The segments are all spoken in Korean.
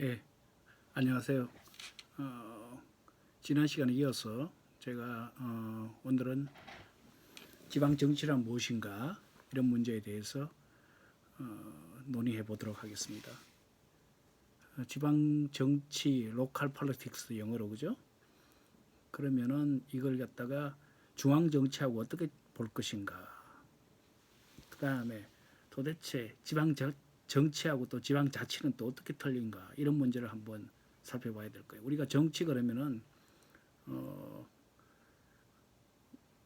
예, 안녕하세요. 지난 시간에 이어서 제가 오늘은 지방 정치란 무엇인가 이런 문제에 대해서 논의해 보도록 하겠습니다. 지방 정치, 로컬 폴리틱스 영어로 그죠? 그러면은 이걸 갖다가 중앙 정치하고 어떻게 볼 것인가? 그 다음에 도대체 정치하고 또 지방 자치는 또 어떻게 틀린가? 이런 문제를 한번 살펴봐야 될 거예요. 우리가 정치 그러면은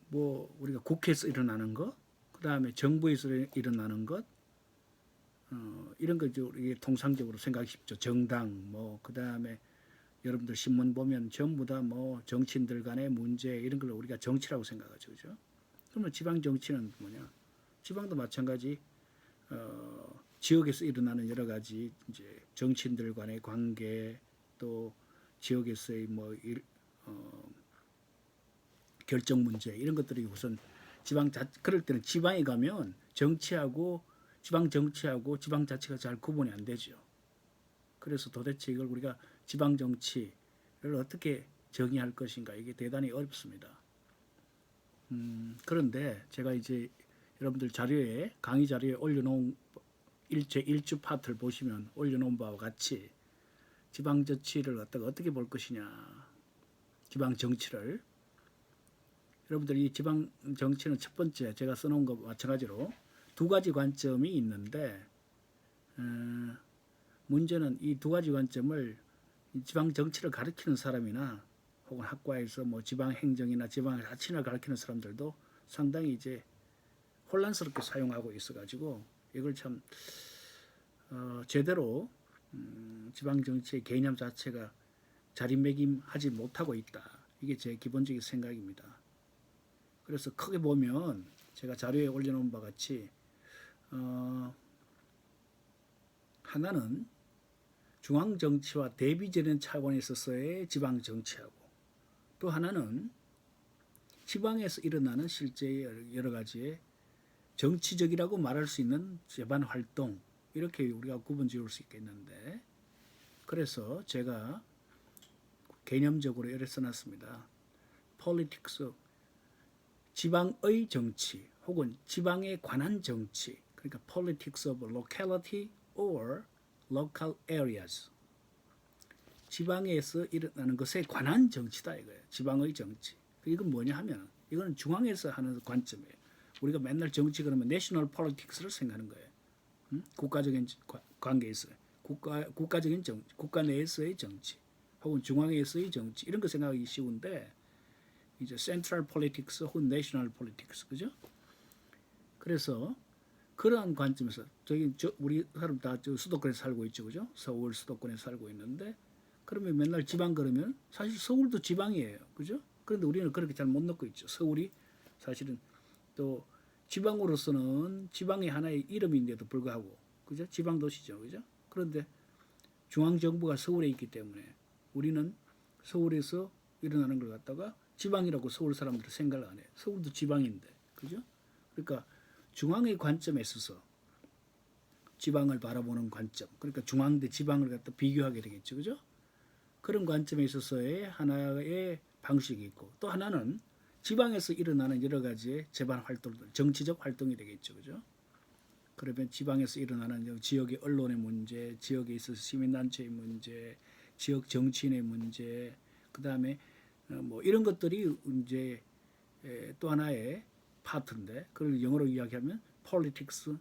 뭐 우리가 국회에서 일어나는 것, 그 다음에 정부에서 일어나는 것, 이런 거 우리 통상적으로 생각이 쉽죠. 정당, 뭐 그 다음에 여러분들 신문 보면 전부 다 뭐 정치인들 간의 문제 이런 걸 우리가 정치라고 생각하죠, 그죠? 그러면 지방 정치는 뭐냐? 지방도 마찬가지. 지역에서 일어나는 여러 가지 이제 정치인들 간의 관계 또 지역에서의 결정 문제 이런 것들이 우선 그럴 때는 지방에 가면 지방 정치하고 지방 자치가 잘 구분이 안 되죠. 그래서 도대체 이걸 우리가 지방 정치를 어떻게 정의할 것인가 이게 대단히 어렵습니다. 그런데 제가 이제 여러분들 강의 자료에 올려놓은 일주 파트를 보시면 올려놓은 바와 같이 지방 정치를 어떻게 볼 것이냐, 지방 정치를 여러분들 이 지방 정치는 첫 번째 제가 써놓은 것 마찬가지로 두 가지 관점이 있는데 문제는 이 두 가지 관점을 지방 정치를 가르치는 사람이나 혹은 학과에서 뭐 지방 행정이나 지방 자치를 가르치는 사람들도 상당히 이제 혼란스럽게 사용하고 있어가지고 이걸 참 제대로 지방 정치의 개념 자체가 자리매김하지 못하고 있다. 이게 제 기본적인 생각입니다. 그래서 크게 보면 제가 자료에 올려놓은 바 같이 하나는 중앙 정치와 대비되는 차원에 있어서의 지방 정치하고 또 하나는 지방에서 일어나는 실제 여러 가지의 정치적이라고 말할 수 있는 재반 활동 이렇게 우리가 구분 지을 수 있겠는데 그래서 제가 개념적으로 이렇게 써놨습니다. politics, 지방의 정치 혹은 지방에 관한 정치 그러니까 politics of locality or local areas 지방에서 일어나는 것에 관한 정치다 이거예요. 지방의 정치. 이건 뭐냐 하면 이거는 중앙에서 하는 관점이에요. 우리가 맨날 정치 그러면 내셔널 폴리틱스를 생각하는 거예요. 국가적인 관계에서 국가적인 정치, 국가 내에서의 정치, 혹은 중앙에서의 정치 이런 거 생각하기 쉬운데 이제 센트럴 폴리틱스 혹은 내셔널 폴리틱스 그죠? 그래서 그러한 관점에서 우리 사람 다 수도권에 살고 있죠, 그죠? 서울 수도권에 살고 있는데 그러면 맨날 지방 그러면 사실 서울도 지방이에요, 그죠? 그런데 우리는 그렇게 잘 못 넣고 있죠. 서울이 사실은 또 지방으로서는 지방의 하나의 이름인데도 불구하고 그죠? 지방 도시죠, 그죠? 그런데 중앙 정부가 서울에 있기 때문에 우리는 서울에서 일어나는 걸 갖다가 지방이라고 서울 사람들은 생각을 안 해요. 서울도 지방인데, 그죠? 그러니까 중앙의 관점에 있어서 지방을 바라보는 관점, 그러니까 중앙 대 지방을 갖다 비교하게 되겠죠, 그죠? 그런 관점에 있어서의 하나의 방식이 있고 또 하나는 지방에서 일어나는 여러 가지의 재반 활동들, 정치적 활동이 되겠죠, 그죠? 그러면 지방에서 일어나는 지역의 언론의 문제, 지역에 있어서 시민단체의 문제, 지역 정치인의 문제, 그 다음에 뭐 이런 것들이 이제 또 하나의 파트인데 그걸 영어로 이야기하면 politics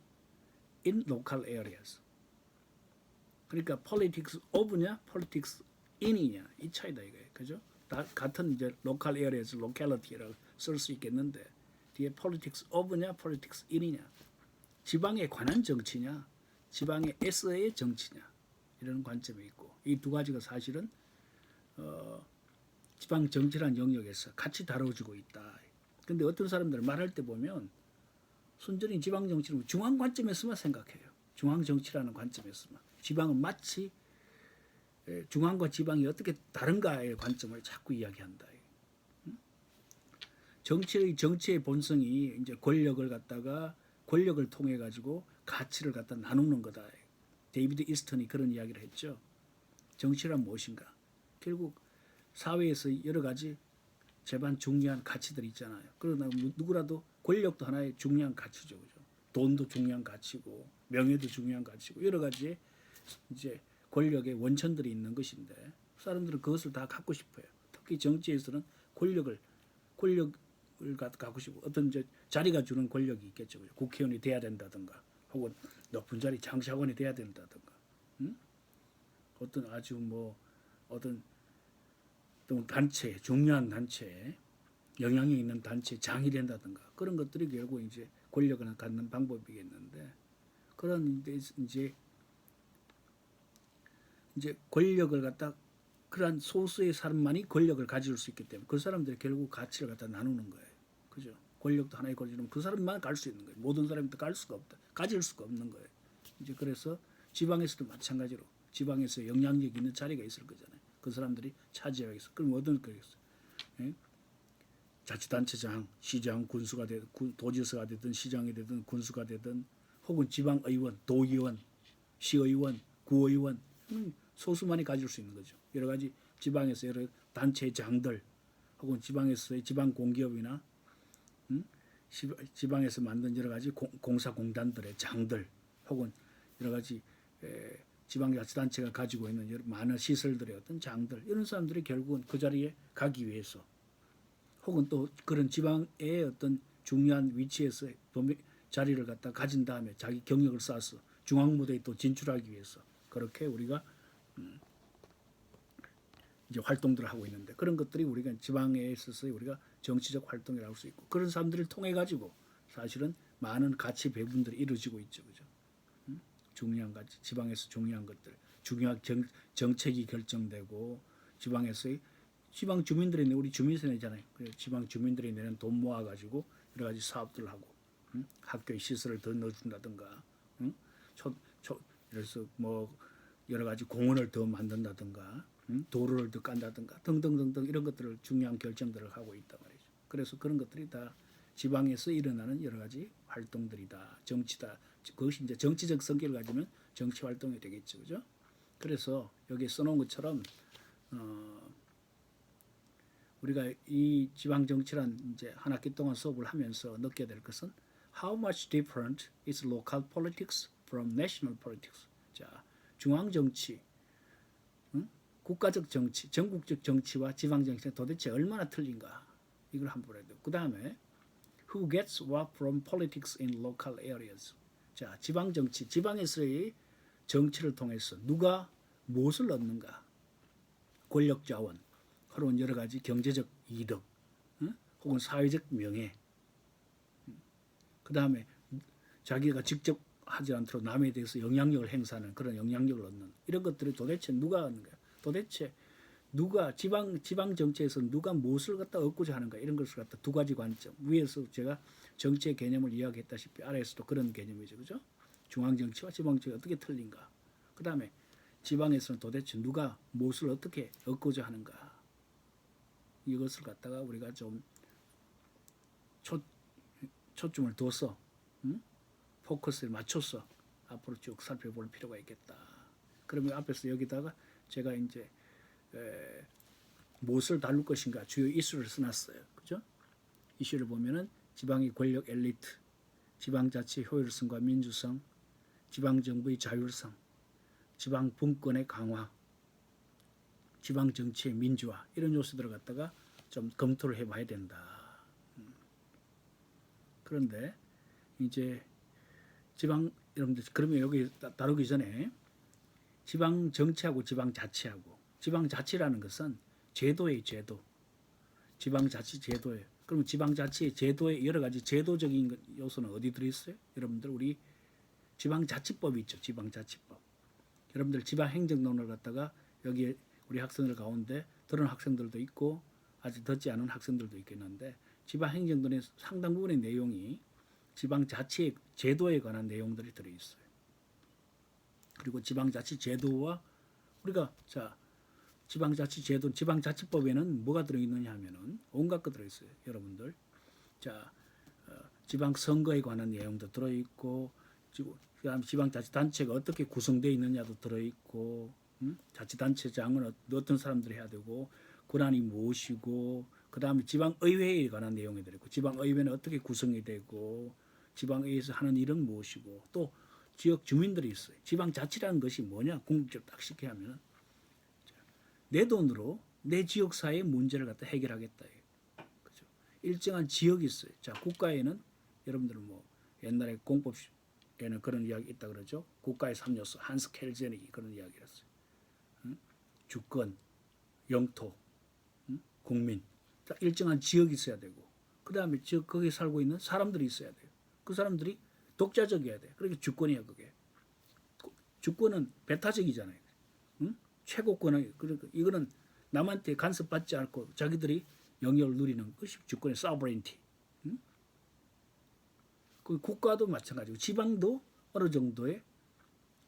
in local areas. 그러니까 politics of냐, politics in이냐 이 차이다 이거예요, 그죠? 다 같은 이제 local areas, locality라고 쓸 수 있겠는데 뒤에 politics of냐, politics in이냐, 지방에 관한 정치냐, 지방에서의 정치냐 이런 관점이 있고 이 두 가지가 사실은 지방 정치라는 영역에서 같이 다뤄지고 있다. 근데 어떤 사람들은 말할 때 보면 순전히 지방 정치는 중앙 관점에서만 생각해요. 중앙 정치라는 관점에서만. 지방은 마치 중앙과 지방이 어떻게 다른가의 관점을 자꾸 이야기한다. 정치의 본성이 이제 권력을 통해 가지고 가치를 갖다 나누는 거다. 데이비드 이스턴이 그런 이야기를 했죠. 정치란 무엇인가? 결국 사회에서 여러 가지 제반 중요한 가치들이 있잖아요. 그러나 누구라도 권력도 하나의 중요한 가치죠, 그죠? 돈도 중요한 가치고 명예도 중요한 가치고 여러 가지 이제 권력의 원천들이 있는 것인데 사람들은 그것을 다 갖고 싶어요. 특히 정치에서는 권력을 갖고 싶고 어떤 자리가 주는 권력이 있겠죠, 그죠? 국회의원이 돼야 된다든가 혹은 높은 자리 장차관이 돼야 된다든가, 어떤 아주 뭐 어떤 단체, 중요한 단체에 영향력 있는 단체 장이 된다든가 그런 것들이 결국 이제 권력을 갖는 방법이겠는데 그런 이제 권력을 갖다 그러한 소수의 사람만이 권력을 가질 수 있기 때문에 그 사람들이 결국 가치를 갖다 나누는 거예요. 그죠? 권력도 하나의 권력이면 그 사람만 갈 수 있는 거예요. 모든 사람이 갈 수가 없다. 가질 수가 없는 거예요. 이제 그래서 지방에서도 마찬가지로 지방에서 영향력 있는 자리가 있을 거잖아요. 그 사람들이 차지하겠어. 그럼 어떤 거겠어? 예? 자치단체장, 시장, 군수가 되든 도지사가 되든 시장이 되든 군수가 되든 혹은 지방의원, 도의원, 시의원, 구의원 소수만이 가질 수 있는 거죠. 여러 가지 지방에서 여러 단체장들 혹은 지방에서의 지방 공기업이나 지방에서 만든 여러 가지 공사공단들의 장들 혹은 여러 가지 지방자치단체가 가지고 있는 여러 많은 시설들의 어떤 장들 이런 사람들이 결국은 그 자리에 가기 위해서 혹은 또 그런 지방의 어떤 중요한 위치에서 자리를 갖다 가진 다음에 자기 경력을 쌓아서 중앙무대에 또 진출하기 위해서 그렇게 우리가 이제 활동들을 하고 있는데 그런 것들이 우리가 지방에 있어서 우리가 정치적 활동이라고 할 수 있고 그런 사람들을 통해 가지고 사실은 많은 가치 배분들이 이루어지고 있죠, 그죠? 중요한 가치, 지방에서 중요한 것들, 중요한 정책이 결정되고 지방에서의 지방 주민들이 우리 주민세 내잖아요. 지방 주민들이 내는 돈 모아 가지고 여러 가지 사업들을 하고 학교에 시설을 더 넣어준다든가, 그래서 뭐 여러 가지 공원을 더 만든다든가, 도로를 더 깐다든가 등등등등 이런 것들을 중요한 결정들을 하고 있단 말이죠. 그래서 그런 것들이 다 지방에서 일어나는 여러 가지 활동들이다, 정치다. 그것이 이제 정치적 성격을 가지면 정치 활동이 되겠죠, 그죠? 그래서 여기 써놓은 것처럼 우리가 이 지방 정치란 이제 한 학기 동안 수업을 하면서 느껴야 될 것은 how much different is local politics from national politics. 자, 중앙 정치, 국가적 정치, 전국적 정치와 지방 정치는 도대체 얼마나 틀린가? 이걸 한번 해야 돼요. 그 다음에 who gets what from politics in local areas. 자, 지방 정치, 지방에서의 정치를 통해서 누가 무엇을 얻는가? 권력 자원, 혹은 여러 가지 경제적 이득, 혹은 사회적 명예. 그 다음에 자기가 직접 하지 않도록 남에 대해서 영향력을 행사하는 그런 영향력을 얻는 이런 것들이 도대체 누가 얻는 거야? 도대체 누가 지방 정치에서 누가 무엇을 갖다 얻고자 하는가 이런 것을 갖다 두 가지 관점 위에서 제가 정치의 개념을 이야기했다시피 아래에서도 그런 개념이죠, 그죠? 중앙 정치와 지방 정치가 어떻게 틀린가? 그 다음에 지방에서는 도대체 누가 무엇을 어떻게 얻고자 하는가? 이것을 갖다가 우리가 좀 초점을 둬서 포커스를 맞춰서 앞으로 쭉 살펴볼 필요가 있겠다. 그러면 앞에서 여기다가 제가 이제 무엇을 다룰 것인가 주요 이슈를 써놨어요. 그죠? 이슈를 보면은 지방의 권력 엘리트, 지방자치 효율성과 민주성, 지방정부의 자율성, 지방 분권의 강화, 지방정치의 민주화 이런 요소들을 갖다가 좀 검토를 해봐야 된다. 그런데 이제 지방 여러분들 그러면 여기 다루기 전에 지방 정치하고 지방 자치하고 지방 자치라는 것은 제도의 제도, 지방 자치 제도예요. 그러면 지방 자치 제도의 여러 가지 제도적인 요소는 어디 들어 있어요? 여러분들 우리 지방 자치법이 있죠. 지방 자치법. 여러분들 지방 행정론을 갖다가 여기 우리 학생들 가운데 들은 학생들도 있고 아직 듣지 않은 학생들도 있겠는데 지방 행정론의 상당 부분의 내용이 지방 자치 제도에 관한 내용들이 들어 있어요. 그리고 지방자치 제도와 우리가 자 지방자치 제도, 지방자치법에는 뭐가 들어있느냐 하면은 온갖 것 들어있어요, 여러분들. 자 지방선거에 관한 내용도 들어있고, 그다음 지방자치단체가 어떻게 구성되어 있느냐도 들어있고, 자치단체장은 어떤 사람들이 해야 되고 권한이 무엇이고 그다음에 지방의회에 관한 내용이 있고 지방의회는 어떻게 구성이 되고 지방의회에서 하는 일은 무엇이고 또 지역 주민들이 있어요. 지방자치라는 것이 뭐냐 궁극적으로 딱 쉽게 하면 내 돈으로 내 지역사회의 문제를 갖다 해결하겠다. 그죠? 일정한 지역이 있어요. 자 국가에는 여러분들은 뭐 옛날에 공법에는 그런 이야기 있다 그러죠. 국가의 3요소 한스 켈젠이 그런 이야기를 했어요. 주권, 영토, 국민. 자, 일정한 지역이 있어야 되고 그 다음에 지역 거기에 살고 있는 사람들이 있어야 돼요. 그 사람들이 독자적이어야 돼. 그러니까 주권이야 그게. 주권은 배타적이잖아요. 최고권은 그러니까 이거는 남한테 간섭받지 않고 자기들이 영역을 누리는 것이 주권의 sovereignty. 그 국가도 마찬가지고 지방도 어느 정도의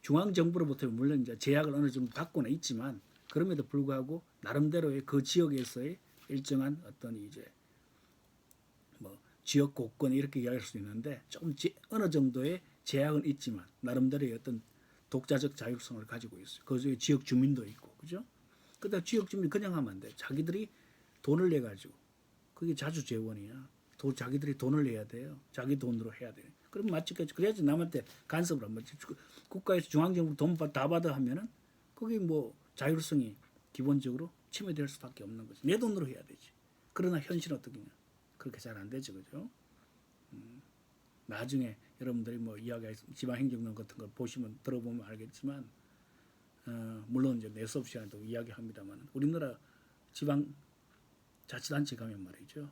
중앙 정부로부터 물론 이제 제약을 어느 정도 받고는 있지만 그럼에도 불구하고 나름대로의 그 지역에서의 일정한 어떤 이제 뭐 지역 공권 이렇게 이야기할 수 있는데 조금 어느 정도의 제약은 있지만 나름대로의 어떤 독자적 자율성을 가지고 있어요. 그 중에 지역 주민도 있고, 그죠? 그다음 지역 주민 그냥 하면 안 돼. 자기들이 돈을 내 가지고 그게 자주 재원이야. 자기들이 돈을 내야 돼요. 자기 돈으로 해야 돼요. 그럼 맞겠죠. 그래야지 남한테 간섭을 안 받지. 국가에서 중앙정부 돈 다 받아 하면은 거기 뭐 자율성이 기본적으로 침해될 수밖에 없는 거지. 내 돈으로 해야 되지. 그러나 현실은 어떻게냐? 그렇게 잘 안 되죠, 그죠? 나중에 여러분들이 뭐 이야기 지방행정론 같은 걸 보시면 들어보면 알겠지만 물론 이제 내 수업 시간에도 이야기합니다만 우리나라 지방 자치단체 가면 말이죠.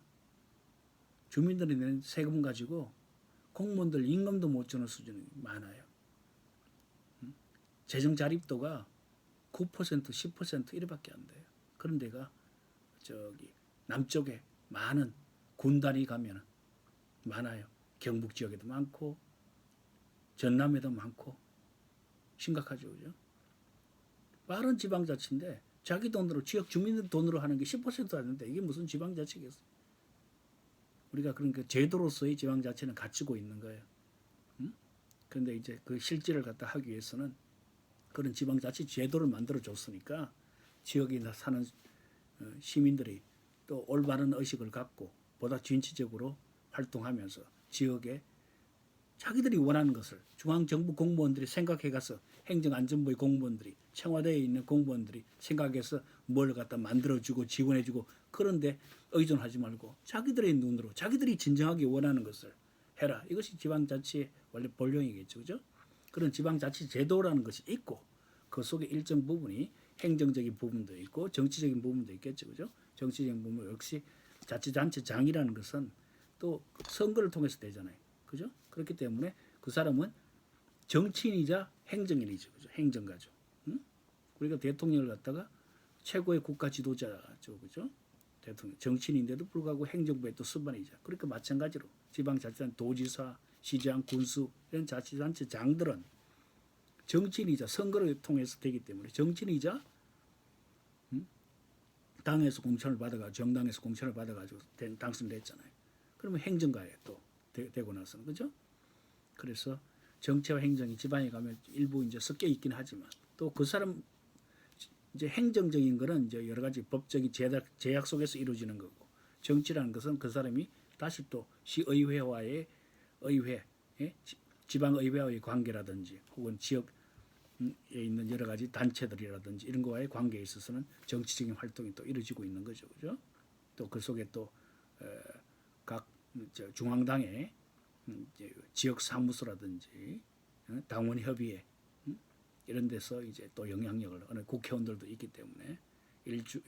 주민들이 내는 세금 가지고 공무원들 임금도 못 주는 수준이 많아요. 재정 자립도가 9%, 10% 이래밖에 안 돼요. 그런 데가 저기 남쪽에 많은 군단이 가면 많아요. 경북 지역에도 많고 전남에도 많고 심각하죠, 그죠? 빠른 지방자치인데 자기 돈으로 지역 주민들 돈으로 하는 게 10%도 안 되는데 이게 무슨 지방자치겠어? 우리가 그러니까 제도로서의 지방자치는 갖추고 있는 거예요. 그런데 이제 그 실질을 갖다 하기 위해서는 그런 지방자치 제도를 만들어 줬으니까 지역에 사는 시민들이 또 올바른 의식을 갖고 보다 진취적으로 활동하면서 지역에 자기들이 원하는 것을 중앙정부 공무원들이 생각해 가서 행정안전부의 공무원들이 청와대에 있는 공무원들이 생각해서 뭘 갖다 만들어주고 지원해주고 그런데 의존하지 말고 자기들의 눈으로 자기들이 진정하게 원하는 것을 해라. 이것이 지방자치의 원래 본령이겠죠. 그죠? 그런 지방자치 제도라는 것이 있고 그 속에 일정 부분이 행정적인 부분도 있고 정치적인 부분도 있겠죠. 그죠? 정치적인 부분 역시 자치단체장이라는 것은 또 선거를 통해서 되잖아요. 그죠? 그렇기 때문에 그 사람은 정치인이자 행정인이죠. 그죠? 행정가죠. 우리가 대통령을 갖다가 최고의 국가 지도자죠. 그죠? 대통령. 정치인인데도 불구하고 행정부의 또 수반이죠. 그러니까 마찬가지로 지방자치단 도지사, 시장, 군수 이런 자치단체장들은 정치인이자 선거를 통해서 되기 때문에 정치인이자 당에서 공천을 받아가지고 정당에서 공천을 받아가지고 당선됐잖아요. 그러면 행정가에 또 되고 나서는 그죠? 그래서 정치와 행정이 지방에 가면 일부 이제 섞여 있긴 하지만 또 그 사람 이제 행정적인 거는 이제 여러 가지 법적인 제약 속에서 이루어지는 거고 정치라는 것은 그 사람이 다시 또 시의회와의 의회, 지방의회와의 관계라든지 혹은 지역에 있는 여러 가지 단체들이라든지 이런 거와의 관계에 있어서는 정치적인 활동이 또 이루어지고 있는 거죠, 그죠? 또 그 속에 또 각 중앙당의 지역 사무소라든지 당원 협의회 이런 데서 이제 또 영향력을 어느 국회의원들도 있기 때문에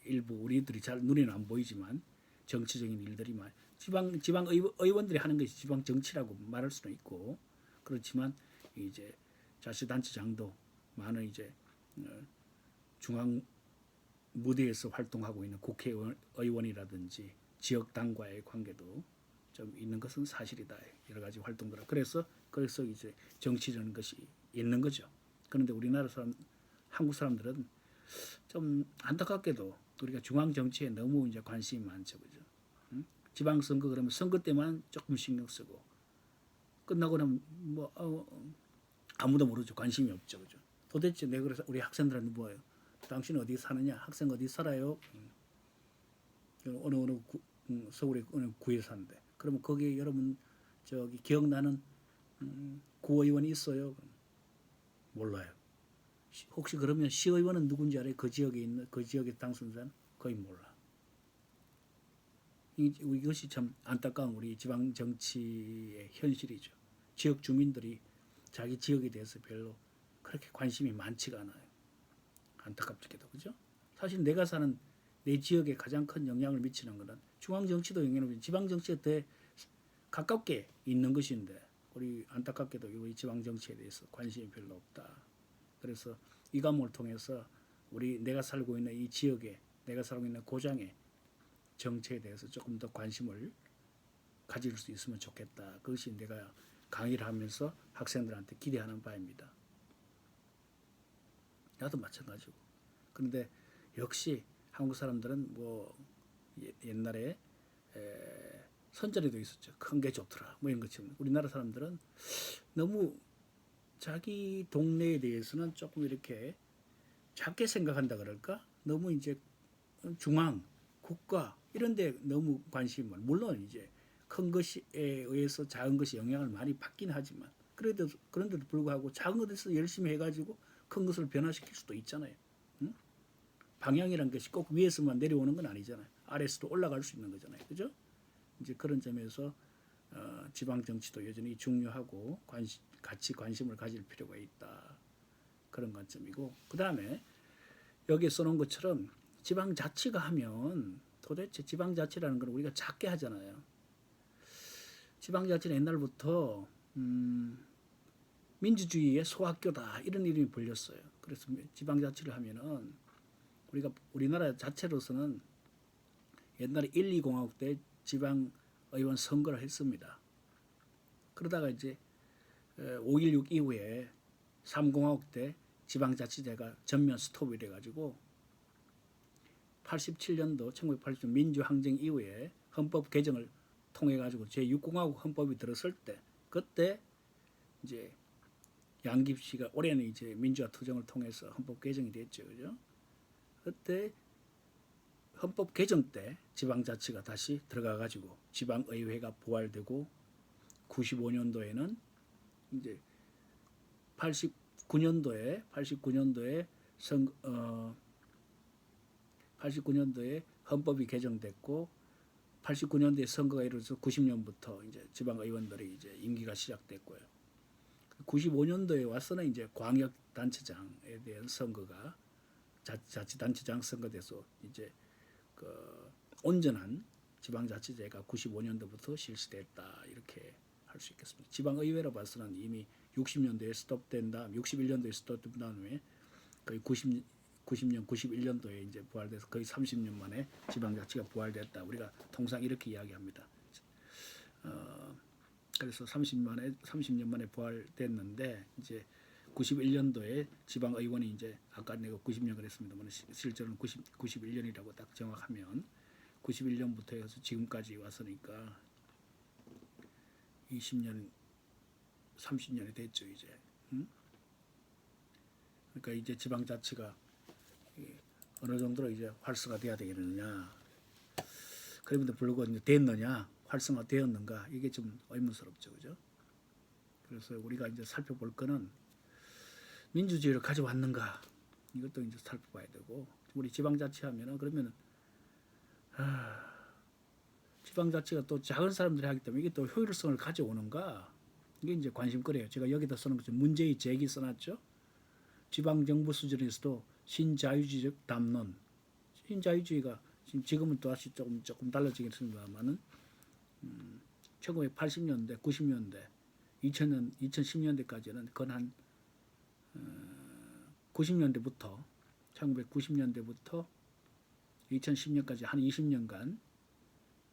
일부 우리들이 잘 눈에는 안 보이지만 정치적인 일들이 지방 의원들이 하는 것이 지방 정치라고 말할 수는 있고 그렇지만 이제 자치단체장도 많은 이제 중앙 무대에서 활동하고 있는 국회의원이라든지 지역 당과의 관계도 좀 있는 것은 사실이다. 여러 가지 활동들. 그래서 이제 정치라는 것이 있는 거죠. 그런데 우리나라 한국 사람들은 좀 안타깝게도 우리가 중앙 정치에 너무 이제 관심이 많죠, 그죠? 지방 선거 그러면 선거 때만 조금 신경 쓰고 끝나고 나면 뭐 아무도 모르죠. 관심이 없죠, 그죠? 도대체 내가 그래서 우리 학생들한테 뭐예요? 당신 어디 사느냐? 학생 어디 살아요? 어느 서울의 어느 구에 산대. 그러면 거기에 여러분 저기 기억나는 구의원이 있어요? 몰라요. 혹시 그러면 시의원은 누군지 알아요? 그 지역에 있는 그 지역의 당선자는 거의 몰라. 이것이 참 안타까운 우리 지방 정치의 현실이죠. 지역 주민들이 자기 지역에 대해서 별로 그렇게 관심이 많지가 않아요. 안타깝게도 그죠? 사실 내가 사는 내 지역에 가장 큰 영향을 미치는 것은 중앙 정치도 영향을 미치는 지방 정치에 더 가깝게 있는 것인데 우리 안타깝게도 우리 지방 정치에 대해서 관심이 별로 없다. 그래서 이 과목을 통해서 우리 내가 살고 있는 이 지역에 내가 살고 있는 고장의 정치에 대해서 조금 더 관심을 가질 수 있으면 좋겠다. 그것이 내가 강의를 하면서 학생들한테 기대하는 바입니다. 나도 마찬가지고. 그런데 역시 한국 사람들은 뭐 옛날에 선전에도 있었죠. 큰 게 좋더라. 뭐 이런 것처럼. 우리나라 사람들은 너무 자기 동네에 대해서는 조금 이렇게 작게 생각한다 그럴까? 너무 이제 중앙, 국가 이런 데 너무 관심이 많아. 물론 이제 큰 것에 의해서 작은 것이 영향을 많이 받긴 하지만 그런데도 불구하고 작은 것에서 열심히 해가지고 큰 것을 변화시킬 수도 있잖아요. 응? 방향이란 것이 꼭 위에서만 내려오는 건 아니잖아요. 아래에서도 올라갈 수 있는 거잖아요. 그죠? 이제 그런 점에서 지방 정치도 여전히 중요하고 같이 관심을 가질 필요가 있다. 그런 관점이고 그 다음에 여기에 써놓은 것처럼 지방자치가 하면 도대체 지방자치라는 걸 우리가 작게 하잖아요. 지방자치는 옛날부터 민주주의의 소학교다 이런 이름이 불렸어요. 그래서 지방자치를 하면은 우리나라 자체로서는 옛날에 1, 2공화국 때 지방의원 선거를 했습니다. 그러다가 이제 5.16 이후에 3공화국 때 지방자치제가 전면 스톱이 돼가지고 87년도 1980년 민주항쟁 이후에 헌법 개정을 통해 가지고 제6공화국 헌법이 들었을 때 그때 이제 양김씨가 올해는 이제 민주화 투쟁을 통해서 헌법 개정이 됐죠, 그죠? 그때 헌법 개정 때 지방자치가 다시 들어가 가지고 지방의회가 부활되고 95년도에는 이제 89년도에 89년도에 헌법이 개정됐고 89년도에 선거가 이루어져서 90년부터 이제 지방의원들이 이제 임기가 시작됐고요. 95년도에 와서는 이제 광역단체장에 대한 선거가 자치단체장 선거돼서 이제 그 온전한 지방자치제가 95년도부터 실시됐다 이렇게 할 수 있겠습니다. 지방의회로 봐서는 이미 60년도에 스톱된 다음 61년도에 스톱된 다음에 거의 90년 91년도에 이제 부활돼서 거의 30년 만에 지방자치가 부활됐다. 우리가 통상 이렇게 이야기합니다. 그래서 30년 만에 부활됐는데 이제 91년도에 지방의원이 이제 아까 내가 90년 그랬습니다만 실제로는 91년이라고 딱 정확하면 91년부터 해서 지금까지 왔으니까 20년 30년이 됐죠 이제. 그러니까 이제 지방자치가 어느 정도로 이제 활성화돼야 되겠느냐. 그럼에도 불구하고 이제 됐느냐, 활성화되었는가 이게 좀 의문스럽죠, 그죠? 그래서 우리가 이제 살펴볼 거는 민주주의를 가져왔는가 이것도 이제 살펴봐야 되고 우리 지방자치하면은 그러면은 지방자치가 또 작은 사람들이 하기 때문에 이게 또 효율성을 가져오는가 이게 이제 관심거리예요. 제가 여기다 써놓은 것처럼 문제의 제기 써놨죠. 지방정부 수준에서도 신자유주의적 담론, 신자유주의가 지금은 또 다시 조금 달라지긴 했습니다만은 1980년대, 90년대, 2000년, 2010년대까지는 건한 90년대부터 1990년대부터 2010년까지 한 20년간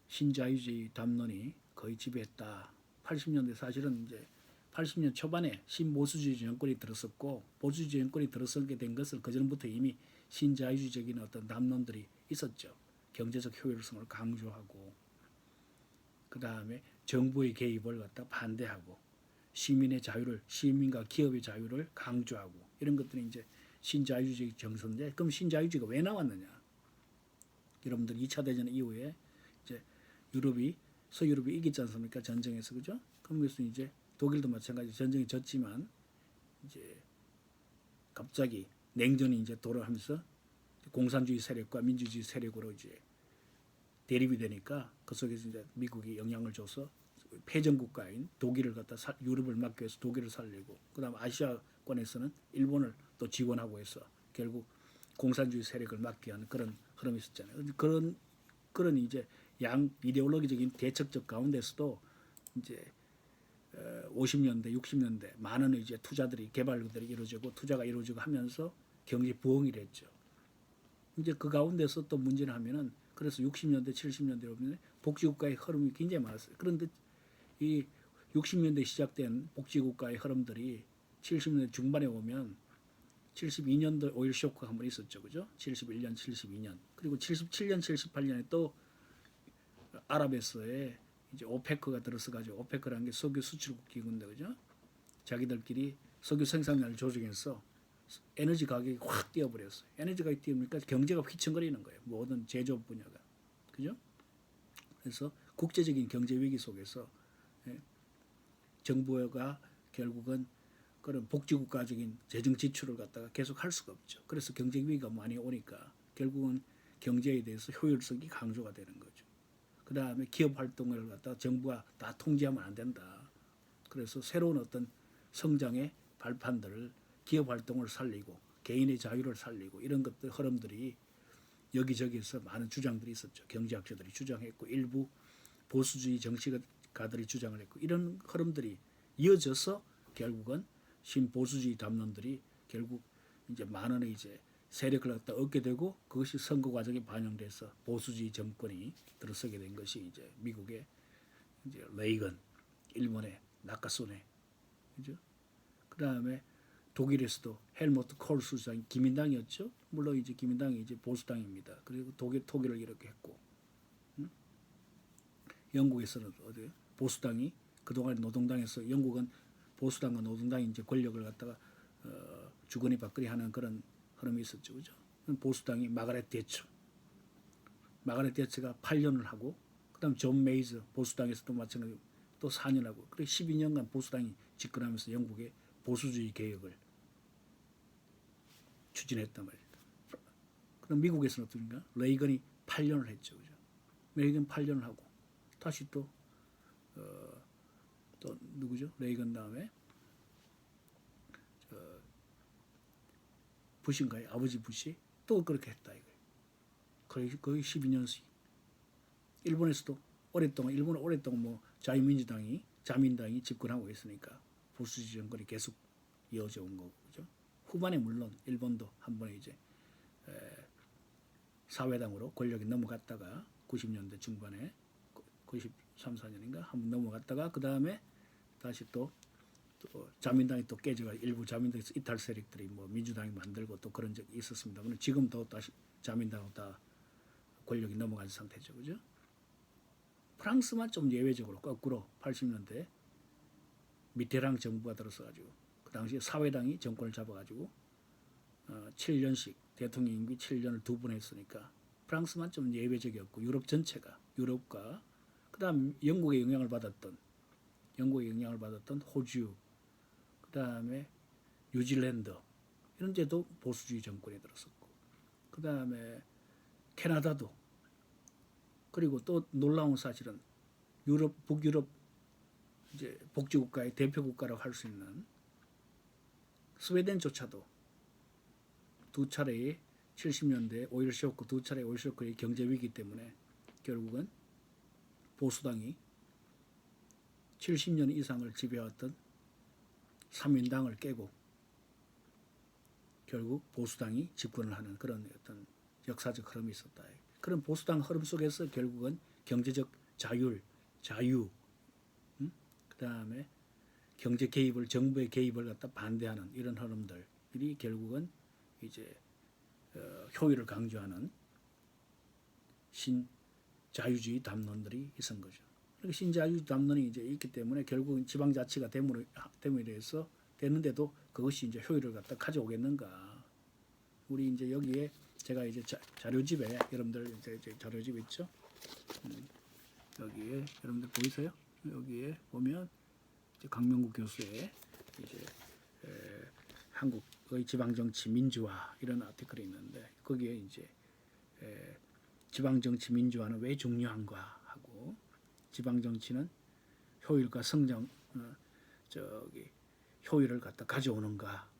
신자유주의 담론이 거의 지배했다. 80년대 사실은 이제 80년 초반에 신보수주의 정권이 들었었고 보수주의 정권이 들어서게 된 것을 그전부터 이미 신자유주의적인 어떤 담론들이 있었죠. 경제적 효율성을 강조하고 그 다음에 정부의 개입을 갖다 반대하고 시민의 자유를 시민과 기업의 자유를 강조하고 이런 것들이 이제 신자유주의 정서인데 그럼 신자유주의가 왜 나왔느냐? 여러분들 2차 대전 이후에 이제 유럽이 서유럽이 이겼지 않습니까? 전쟁에서 그죠? 그래서 이제 독일도 마찬가지 전쟁이 졌지만 이제 갑자기 냉전이 이제 돌아가면서 공산주의 세력과 민주주의 세력으로 이제 대립이 되니까 그 속에서 이제 미국이 영향을 줘서 패전 국가인 독일을 갖다 유럽을 막기 위해서 독일을 살리고 그다음 아시아권에서는 일본을 또 지원하고 해서 결국 공산주의 세력을 막기 위한 그런 흐름이 있었잖아요. 그런 이제 양 이데올로기적인 대척적 가운데서도 이제 50년대, 60년대 많은 이제 투자들이 개발들이 이루어지고 투자가 이루어지고 하면서 경제 부흥이 됐죠. 이제 그 가운데서 또 문제는 하면은 그래서 60년대, 70년대로 보면 복지국가의 흐름이 굉장히 많았어요. 그런데 이 60년대 시작된 복지국가의 흐름들이 70년대 중반에 오면 72년도 오일 쇼크가 한 번 있었죠. 그죠? 71년, 72년. 그리고 77년, 78년에 또 아랍에서의 이제 오페크가 들어서 가지고 오페크라는 게 석유 수출국 기구인데 그죠? 자기들끼리 석유 생산량을 조정해서 에너지 가격이 확 뛰어버렸어요. 에너지 가격이 뛰니까 경제가 휘청거리는 거예요. 모든 제조업 분야가. 그죠? 그래서 국제적인 경제 위기 속에서 정부가 결국은 그런 복지국가적인 재정 지출을 갖다가 계속 할 수가 없죠. 그래서 경제 위기가 많이 오니까 결국은 경제에 대해서 효율성이 강조가 되는 거죠. 그 다음에 기업 활동을 갖다가 정부가 다 통제하면 안 된다. 그래서 새로운 어떤 성장의 발판들을 기업 활동을 살리고 개인의 자유를 살리고 이런 것들 흐름들이 여기저기서 많은 주장들이 있었죠. 경제학자들이 주장했고 일부 보수주의 정치가들이 주장을 했고 이런 흐름들이 이어져서 결국은 신보수주의 담론들이 결국 이제 많은 이제 세력을 갖다 얻게 되고 그것이 선거 과정에 반영돼서 보수주의 정권이 들어서게 된 것이 이제 미국의 이제 레이건, 일본의 나카소네, 그죠? 그 다음에 독일에서도 헬무트 콜 수장이 기민당이었죠. 물론 이제 기민당이 이제 보수당입니다. 그리고 독일을 이렇게 했고, 영국에서는 어디 보수당이 그동안 노동당에서 영국은 보수당과 노동당이 이제 권력을 갖다가 주거니 받거니 하는 그런 흐름이 있었죠, 그죠? 보수당이 마가렛 대처가 8년을 하고, 그다음 존 메이즈 보수당에서도 마찬가지로 또 4년 하고, 그래 12년간 보수당이 집권하면서 영국의 보수주의 개혁을 추진했단 말이에요. 그럼 미국에서는 어떻습니까? 레이건이 8년을 했죠, 그죠? 레이건 8년을 하고 다시 또 누구죠? 레이건 다음에 부시인가요? 아버지 부시 또 그렇게 했다 이거예요. 거의 12년씩. 일본에서도 일본은 오랫동안 뭐 자민당이 집권하고 있으니까 보수주의 정권이 계속 이어져 온 거고, 그죠? 후반에 물론 일본도 한 번에 이제 사회당으로 권력이 넘어갔다가 90년대 중반에 93, 4년인가 한번 넘어갔다가 그 다음에 다시 또 자민당이 또 깨져가 일부 자민당에서 이탈 세력들이 뭐 민주당이 만들고 또 그런 적이 있었습니다만 지금도 다시 자민당으로 다 권력이 넘어간 상태죠, 그죠? 프랑스만 좀 예외적으로 거꾸로 80년대 미테랑 정부가 들어서가지고 그 당시에 사회당이 정권을 잡아가지고 7년씩 대통령 임기 7년을 두 번 했으니까 프랑스만 좀 예외적이었고 유럽 전체가 유럽과 그다음 영국의 영향을 받았던 호주 그다음에 뉴질랜드 이런 데도 보수주의 정권이 들었었고 그다음에 캐나다도 그리고 또 놀라운 사실은 북유럽 이제 복지국가의 대표 국가라고 할 수 있는 스웨덴조차도 두 차례의 70년대 오일 쇼크 두 차례 오일 쇼크의 경제 위기 때문에 결국은 보수당이 70년 이상을 지배해왔던 삼인당을 깨고 결국 보수당이 집권을 하는 그런 어떤 역사적 흐름이 있었다. 그런 보수당 흐름 속에서 결국은 경제적 자유, 그 다음에 경제 개입을 정부의 개입을 갖다 반대하는 이런 흐름들이 결국은 이제 효율을 강조하는 신자유주의 담론들이 있은 거죠. 그러니까 신자유주의 담론이 이제 있기 때문에 결국은 지방자치가 됨으로 해서 되는데도 그것이 이제 효율을 갖다 가져오겠는가? 우리 이제 여기에 제가 이제 자료집에 여러분들 이제 자료집 있죠? 여기에 여러분들 보이세요? 여기에 보면 이제 강명국 교수의 이제 한국의 지방정치 민주화 이런 아티클이 있는데 거기에 이제 지방정치 민주화는 왜 중요한가 하고 지방정치는 효율과 성장 효율을 갖다 가져오는가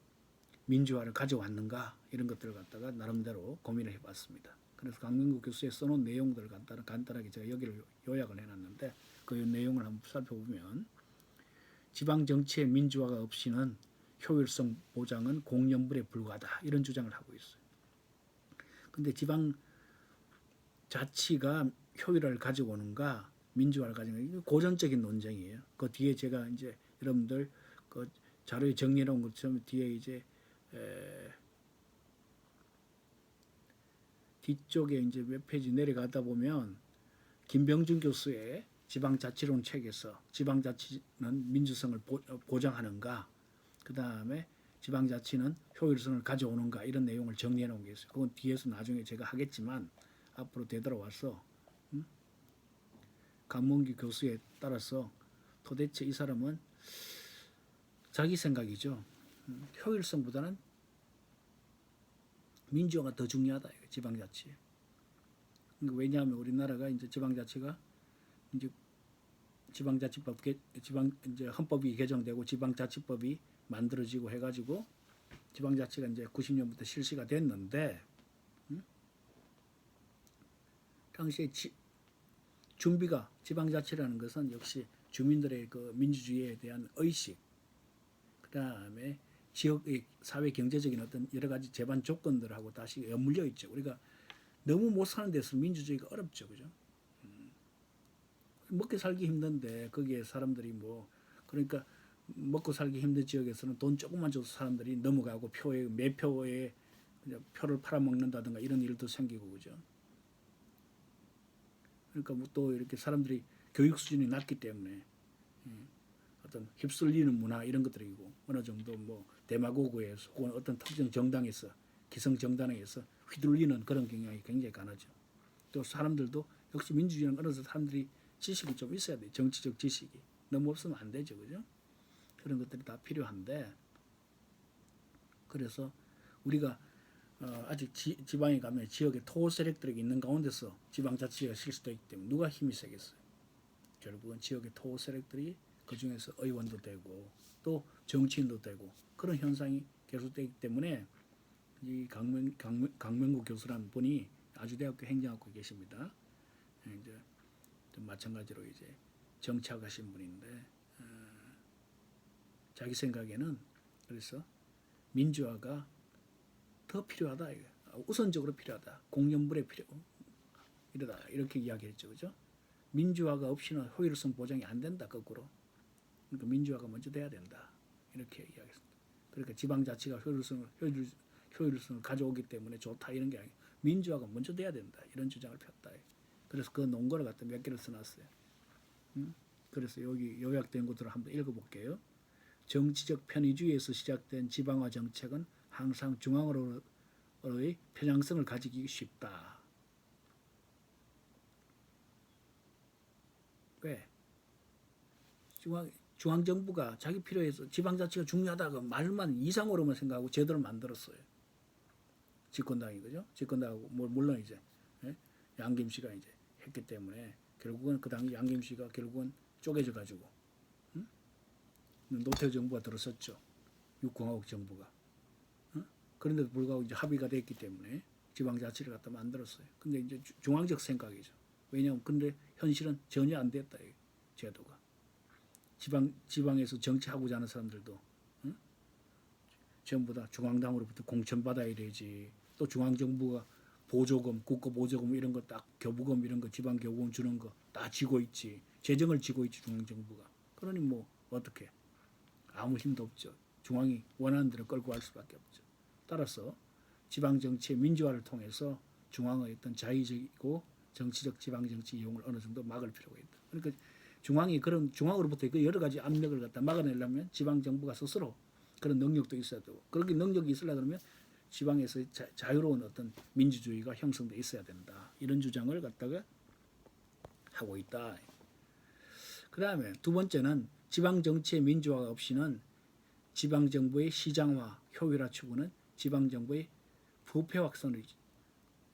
민주화를 가져왔는가 이런 것들을 갖다가 나름대로 고민을 해봤습니다. 그래서 강명국 교수의 써놓은 내용들을 간단하게 제가 여기를 요약을 해놨는데 그 내용을 한번 살펴보면 지방정치의 민주화가 없이는 효율성 보장은 공연불에 불과하다 이런 주장을 하고 있어요. 근데 지방자치가 효율을 가져오는가 민주화를 가져오는가 고전적인 논쟁이에요. 그 뒤에 제가 이제 여러분들 그 자료에 정리해 놓은 것처럼 뒤에 이제 뒤쪽에 이제 몇 페이지 내려가다 보면 김병준 교수의 지방자치론 책에서 지방자치는 민주성을 보장하는가 그 다음에 지방자치는 효율성을 가져오는가 이런 내용을 정리해 놓은 게 있어요. 그건 뒤에서 나중에 제가 하겠지만 앞으로 되돌아와서 강문기 교수에 따라서 도대체 이 사람은 자기 생각이죠. 효율성보다는 민주화가 더 중요하다. 지방자치. 왜냐하면 우리나라가 이제 지방자치가 이제 지방자치법 이제 헌법이 개정되고 지방자치법이 만들어지고 해가지고 지방자치가 이제 90년부터 실시가 됐는데 당시에 준비가 지방자치라는 것은 역시 주민들의 그 민주주의에 대한 의식 그다음에 지역의 사회 경제적인 어떤 여러 가지 제반 조건들하고 다시 엇물려 있죠. 우리가 너무 못 사는 데서 민주주의가 어렵죠, 그죠? 먹고 살기 힘든데 거기에 사람들이 뭐 그러니까 먹고 살기 힘든 지역에서는 돈 조금만 줘서 사람들이 넘어가고 표에 매표에 표를 팔아먹는다든가 이런 일도 생기고 그죠. 그러니까 뭐 또 이렇게 사람들이 교육 수준이 낮기 때문에 어떤 휩쓸리는 문화 이런 것들이고 어느 정도 뭐 대마고구에서 혹은 어떤 특정 정당에서 기성 정당에서 휘둘리는 그런 경향이 굉장히 강하죠. 또 사람들도 역시 민주주의는 어느 정도 사람들이 지식이 좀 있어야 돼요. 정치적 지식이 너무 없으면 안 되죠, 그죠? 그런 것들이 다 필요한데 그래서 우리가 아직 지방에 가면 지역에 토 세력들이 있는 가운데서 지방자치가 실시되기 때문에 누가 힘이 세겠어요? 결국은 지역의 토 세력들이 그 중에서 의원도 되고 또 정치인도 되고 그런 현상이 계속되기 때문에 이 강명국 교수라는 분이 아주대학교 행정학과에 계십니다. 이제 마찬가지로 이제 정치학하신 분인데 자기 생각에는 그래서 민주화가 더 필요하다. 우선적으로 필요하다. 공연불에 이러다 이렇게 이야기했죠, 그죠? 민주화가 없이는 효율성 보장이 안 된다. 거꾸로. 그러니까 민주화가 먼저 돼야 된다. 이렇게 이야기했습니다. 그러니까 지방자치가 효율성을 가져오기 때문에 좋다 이런 게 아니고 민주화가 먼저 돼야 된다. 이런 주장을 폈다. 그래서 그 논거를 갖다 몇 개를 써놨어요. 그래서 여기 요약된 것들을 한번 읽어볼게요. 정치적 편의주의에서 시작된 지방화 정책은 항상 중앙으로의 편향성을 가지기 쉽다. 왜? 중앙정부가 자기 필요해서 지방자치가 중요하다고 말만 이상으로만 생각하고 제대로 만들었어요. 집권당이 그죠? 집권당하고 물론 이제 양김씨가 이제 했기 때문에 결국은 그 당시 양김씨가 결국은 쪼개져 가지고 노태우 정부가 들어섰죠. 육공화국 정부가. 그런데도 불구하고 이제 합의가 됐기 때문에 지방자치를 갖다 만들었어요. 근데 이제 중앙적 생각이죠. 왜냐하면 근데 현실은 전혀 안 됐다. 제도가. 지방에서 정치하고자 하는 사람들도 전부 다 중앙당으로부터 공천받아야 되지. 또 중앙정부가 보조금, 국고보조금 이런 거 딱 교부금 이런 거 지방 교부금 주는 거 다 지고 있지. 재정을 지고 있지 중앙정부가. 그러니 뭐 어떻게 아무 힘도 없죠. 중앙이 원하는 대로 끌고 갈 수밖에 없죠. 따라서 지방정치의 민주화를 통해서 중앙의 어떤 자의적이고 정치적 지방정치 이용을 어느 정도 막을 필요가 있다. 그러니까 중앙이 그런 중앙으로부터 그 여러 가지 압력을 갖다 막아내려면 지방정부가 스스로 그런 능력도 있어야 되고 그렇게 능력이 있으려면 지방에서 자유로운 어떤 민주주의가 형성돼 있어야 된다. 이런 주장을 갖다가 하고 있다. 그 다음에 두 번째는 지방 정치의 민주화가 없이는 지방 정부의 시장화, 효율화 추구는 지방 정부의 부패 확산을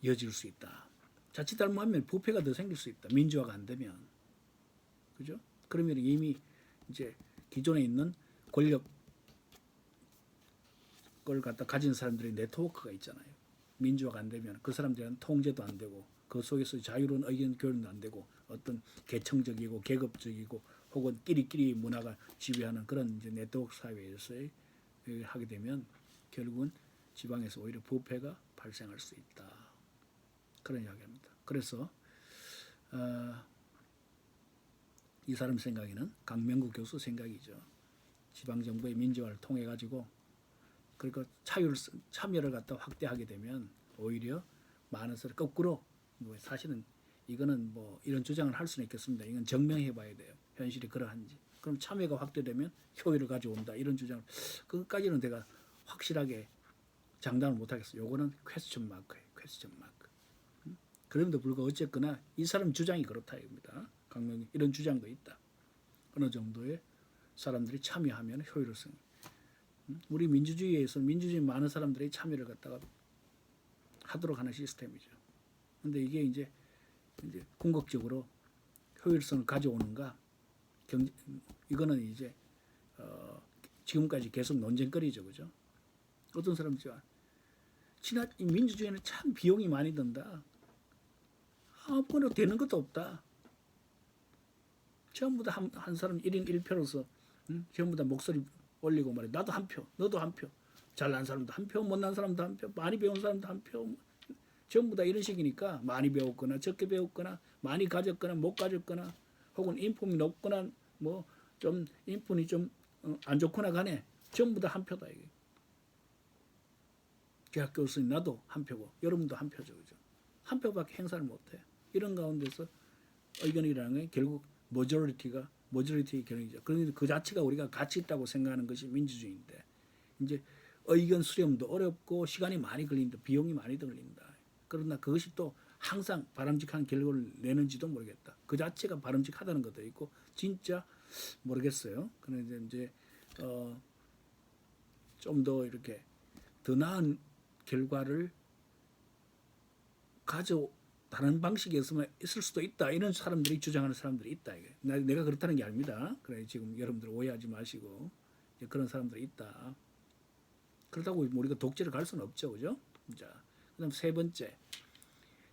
이어질 수 있다. 자칫 잘못하면 부패가 더 생길 수 있다. 민주화가 안 되면. 그죠? 그러면 이미 이제 기존에 있는 권력을 갖다 가진 사람들의 네트워크가 있잖아요. 민주화가 안 되면 그 사람들은 통제도 안 되고 그 속에서 자유로운 의견 교류도 안 되고 어떤 계층적이고 계급적이고 혹은 끼리끼리 문화가 지배하는 그런 이제 네트워크 사회에서 하게 되면 결국은 지방에서 오히려 부패가 발생할 수 있다. 그런 이야기입니다. 그래서 이 사람 생각에는 강명구 교수 생각이죠. 지방정부의 민주화를 통해 가지고 그러니까 참여를 갖다 확대하게 되면 오히려 많은 사람 거꾸로 사실은 이거는 뭐 이런 주장을 할 수는 있겠습니다. 이건 증명해봐야 돼요. 현실이 그러한지. 그럼 참여가 확대되면 효율을 가져온다. 이런 주장을 그것까지는 내가 확실하게 장담을 못하겠어요. 요거는 퀘스천 마크예요. 퀘스천 마크. 그럼에도 불구하고 어쨌거나 이 사람 주장이 그렇다 이겁니다. 강명이 이런 주장도 있다. 어느 정도의 사람들이 참여하면 효율성. 우리 민주주의에서 민주주의 많은 사람들의 참여를 갖다가 하도록 하는 시스템이죠. 근데 이게 이제 궁극적으로 효율성을 가져오는가 이거는 이제 지금까지 계속 논쟁거리죠, 그죠? 어떤 사람들이 지난 이 민주주의는 참 비용이 많이 든다. 아무거나 되는 것도 없다. 전부 다 한 사람 1인 1표로서 전부 다 목소리 올리고 말해. 나도 한 표, 너도 한 표. 잘난 사람도 한 표, 못난 사람도 한 표, 많이 배운 사람도 한 표. 전부 다 이런 식이니까 많이 배웠거나 적게 배웠거나 많이 가졌거나 못 가졌거나 혹은 인품이 높거나 뭐 좀 인품이 좀 안 좋거나 간에 전부 다 한 표다 이게. 대학 교수님 나도 한 표고 여러분도 한 표죠, 그죠? 한 표밖에 행사를 못해. 이런 가운데서 의견이라는 게 결국 머저리티의 견해이죠. 그런데 그 자체가 우리가 가치 있다고 생각하는 것이 민주주의인데 이제 의견 수렴도 어렵고 시간이 많이 걸린다, 비용이 많이 들린다. 그러나 그것이 또 항상 바람직한 결과를 내는지도 모르겠다. 그 자체가 바람직하다는 것도 있고 진짜 모르겠어요. 그런데 이제 좀 더 이렇게 더 나은 결과를 다른 방식이었으면 있을 수도 있다. 이런 사람들이 주장하는 사람들이 있다. 이게. 내가 그렇다는 게 아닙니다. 그래 지금 여러분들 오해하지 마시고 그런 사람들이 있다. 그렇다고 우리가 독재를 갈 수는 없죠, 그죠? 자, 그다음 세 번째,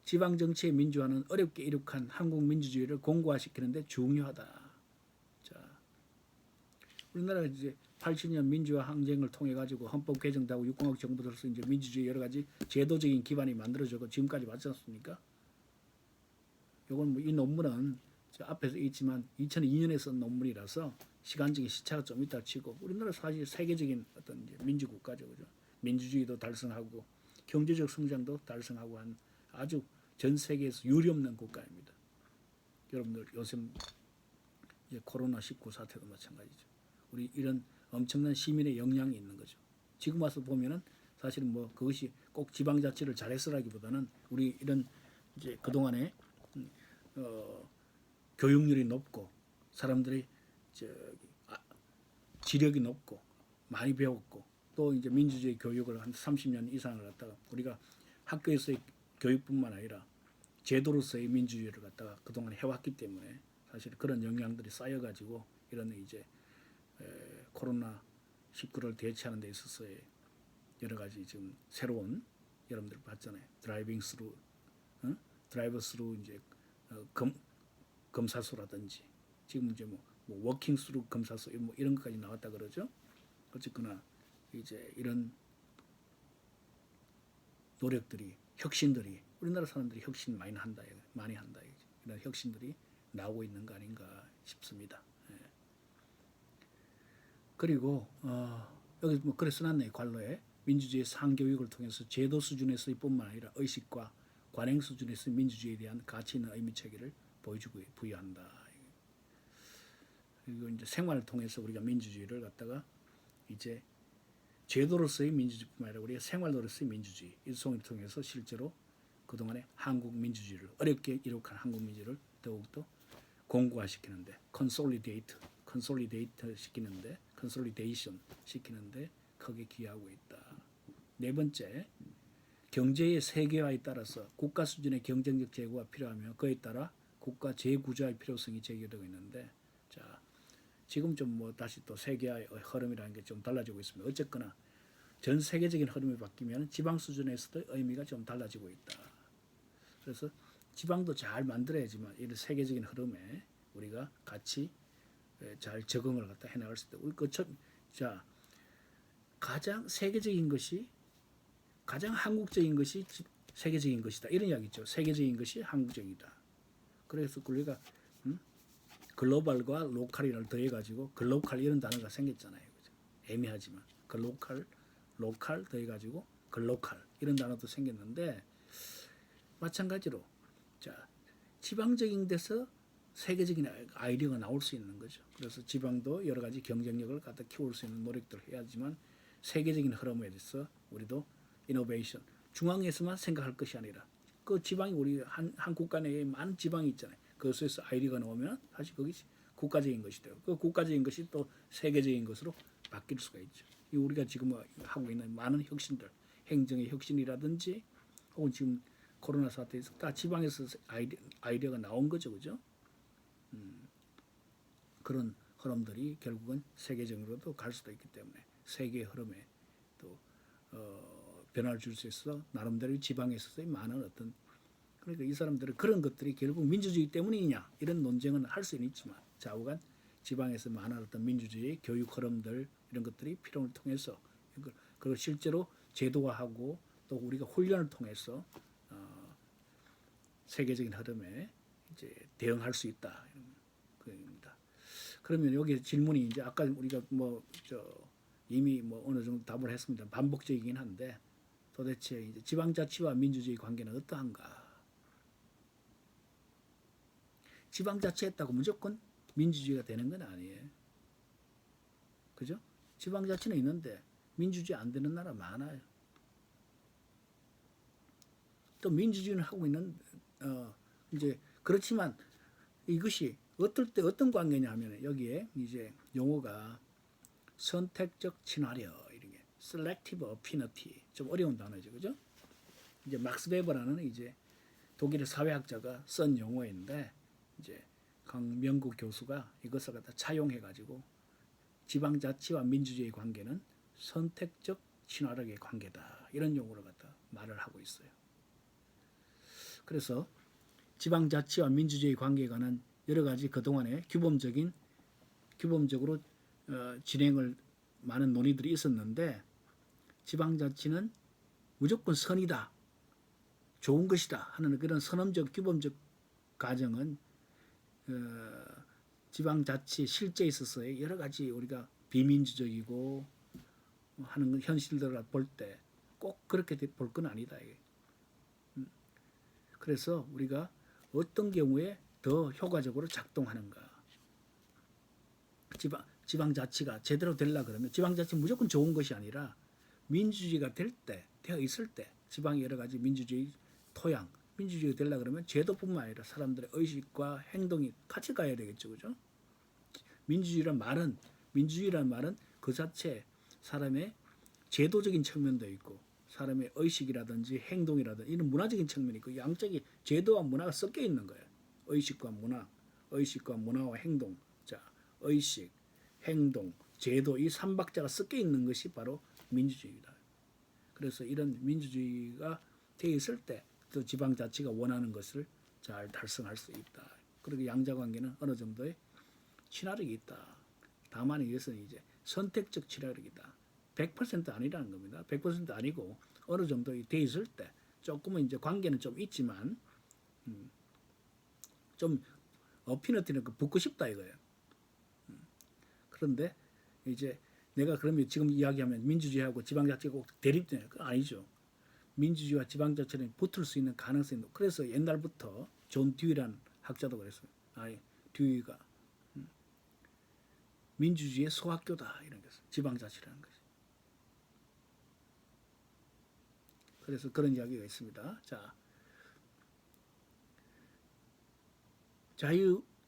지방 정치의 민주화는 어렵게 이룩한 한국 민주주의를 공고화시키는데 중요하다. 자, 우리나라가 이제 80년 민주화 항쟁을 통해 가지고 헌법 개정도 하고 육공학 정부로서 이제 민주주의 여러 가지 제도적인 기반이 만들어지고 지금까지 왔지 않습니까? 요건 뭐 이 논문은 앞에서 있지만 2002년에 쓴 논문이라서 시간적인 시차가 좀 있다 치고 우리나라 사실 세계적인 어떤 이제 민주국가죠, 그죠? 민주주의도 달성하고 경제적 성장도 달성하고 한 아주 전 세계에서 유례없는 국가입니다. 여러분들 요즘 이제 코로나19 사태도 마찬가지죠. 우리 이런 엄청난 시민의 역량이 있는 거죠. 지금 와서 보면은 사실은 뭐 그것이 꼭 지방자치를 잘했으라기보다는 우리 이런 이제 그동안에 교육률이 높고 사람들이 지력이 높고 많이 배웠고 또 이제 민주주의 교육을 한 30년 이상을 갖다가 우리가 학교에서의 교육뿐만 아니라 제도로서의 민주주의를 갖다가 그동안 해왔기 때문에 사실 그런 영향들이 쌓여가지고 이런 이제 코로나 19를 대처하는 데 있어서의 여러 가지 지금 새로운 여러분들 봤잖아요. 드라이브 스루 이제 검사소라든지 지금 이제 뭐 워킹 스루 검사소 뭐 이런 것까지 나왔다 그러죠. 어쨌거나 이제 이런 노력들이 혁신들이 우리나라 사람들이 혁신 많이 한다 이런 혁신들이 나오고 있는 거 아닌가 싶습니다. 예. 그리고 여기 뭐 그래 써놨네 관로에 민주주의 상교육을 통해서 제도 수준에서의 뿐만 아니라 의식과 관행 수준에서 민주주의에 대한 가치 있는 의미 체계를 보여주고 부여한다. 그리고 이제 생활을 통해서 우리가 민주주의를 갖다가 이제 제도로서의 민주주의뿐만 아니라 우리가 생활로서의 민주주의 일송을 통해서 실제로 그동안의 한국 민주주의를 어렵게 이룩한 한국 민주주의를 더욱더 공고화시키는데 컨솔리데이트 시키는데 컨솔리데이션 시키는데 크게 기여하고 있다. 네 번째, 경제의 세계화에 따라서 국가 수준의 경쟁력 제고가 필요하며 그에 따라 국가 재구조화의 필요성이 제기되고 있는데, 자, 지금 좀 뭐 다시 또 세계화의 흐름이라는 게 좀 달라지고 있습니다. 어쨌거나 전 세계적인 흐름이 바뀌면 지방 수준에서도 의미가 좀 달라지고 있다. 그래서 지방도 잘 만들어야지만 이런 세계적인 흐름에 우리가 같이 잘 적응을 갖다 해나갈 수 있다. 자, 가장 세계적인 것이 가장 한국적인 것이 세계적인 것이다. 이런 이야기죠. 세계적인 것이 한국적이다. 그래서 우리가 글로벌과 로컬이를 더해가지고 글로컬 이런 단어가 생겼잖아요. 그죠? 애매하지만 로컬 더해가지고 글로컬 이런 단어도 생겼는데 마찬가지로 자 지방적인 데서 세계적인 아이디어가 나올 수 있는 거죠. 그래서 지방도 여러 가지 경쟁력을 갖다 키울 수 있는 노력들을 해야지만 세계적인 흐름에 대해서 우리도 이노베이션 중앙에서만 생각할 것이 아니라 그 지방이 우리 한 국가 내에 많은 지방이 있잖아요. 그것에서 아이디어가 나오면 사실 그게 국가적인 것이 돼요. 그 국가적인 것이 또 세계적인 것으로 바뀔 수가 있죠. 우리가 지금 하고 있는 많은 혁신들, 행정의 혁신이라든지 혹은 지금 코로나 사태에서 다 지방에서 아이디어가 나온 거죠, 그죠? 그런 흐름들이 결국은 세계적으로도 갈 수도 있기 때문에 세계의 흐름에 또 변화를 줄 수 있어 나름대로 지방에 있어서의 많은 어떤 그러니까 이 사람들은 그런 것들이 결국 민주주의 때문이냐 이런 논쟁은 할 수는 있지만 좌우간 지방에서 많은 어떤 민주주의 교육 흐름들 이런 것들이 필요를 통해서 그걸 실제로 제도화하고 또 우리가 훈련을 통해서 세계적인 흐름에 이제 대응할 수 있다 이런 겁니다. 그러면 여기 질문이 이제 아까 우리가 이미 어느 정도 답을 했습니다. 반복적이긴 한데 도대체 이제 지방자치와 민주주의 관계는 어떠한가? 지방자치했다고 무조건 민주주의가 되는 건 아니에요. 그죠? 지방자치는 있는데 민주주의 안 되는 나라 많아요. 또 민주주의는 하고 있는 이제 그렇지만 이것이 어떨 때 어떤 관계냐 하면 여기에 이제 용어가 선택적 친화력 이런 게 selective affinity 좀 어려운 단어죠, 그죠? 이제 막스 베버라는 이제 독일의 사회학자가 쓴 용어인데 이제 강명구 교수가 이것을 갖다 차용해가지고 지방자치와 민주주의 관계는 선택적 친화력의 관계다 이런 용어를 갖다 말을 하고 있어요. 그래서 지방자치와 민주주의 관계에 관한 여러 가지 그동안에 규범적으로 진행을 많은 논의들이 있었는데 지방자치는 무조건 선이다, 좋은 것이다 하는 그런 선언적 규범적 가정은 지방자치 실제에 있어서의 여러 가지 우리가 비민주적이고 하는 현실들을 볼 때 꼭 그렇게 볼 건 아니다. 그래서 우리가 어떤 경우에 더 효과적으로 작동하는가. 지방자치가 제대로 되려 그러면 지방자치 무조건 좋은 것이 아니라 민주주의가 되어 있을 때 지방의 여러 가지 민주주의 토양, 민주주의가 되려 그러면 제도뿐만 아니라 사람들의 의식과 행동이 같이 가야 되겠죠, 그죠? 민주주의란 말은 그 자체 사람의 제도적인 측면도 있고 사람의 의식이라든지 행동이라든지 이런 문화적인 측면이 있고 양쪽이 제도와 문화가 섞여 있는 거예요. 의식과 문화와 행동. 자, 의식, 행동, 제도 이 삼박자가 섞여 있는 것이 바로 민주주의다. 그래서 이런 민주주의가 되어 있을 때 또 지방자치가 원하는 것을 잘 달성할 수 있다. 그리고 양자관계는 어느 정도의 친화력이 있다. 다만 이것은 이제 선택적 친화력이다. 100% 아니라는 겁니다. 100% 아니고 어느 정도 돼 있을 때 조금은 이제 관계는 좀 있지만 좀 어피너티는 붙고 싶다 이거예요. 그런데 이제 내가 그러면 지금 이야기하면 민주주의하고 지방자치가 꼭 대립되는 거 아니죠. 민주주의와 지방자치는 붙을 수 있는 가능성이 높고 그래서 옛날부터 존 듀이라는 학자도 그랬어요. 듀이가 민주주의의 소학교다 이런 것을 지방자치라는 것이. 그래서 그런 이야기가 있습니다. 자,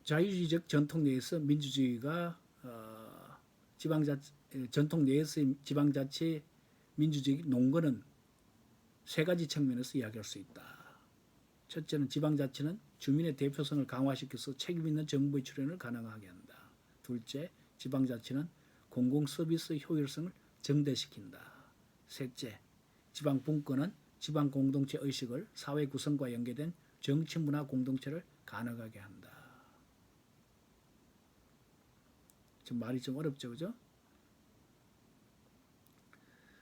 자유주의적 전통 내에서 민주주의가 전통 내에서의 지방자치 민주주의 농건은 세 가지 측면에서 이야기할 수 있다. 첫째는 지방자치는 주민의 대표성을 강화시켜서 책임있는 정부의 출연을 가능하게 한다. 둘째, 지방자치는 공공서비스 효율성을 증대시킨다. 셋째, 지방분권은 지방공동체 의식을 사회 구성과 연계된 정치문화 공동체를 가능하게 한다. 좀 말이 좀 어렵죠, 그죠?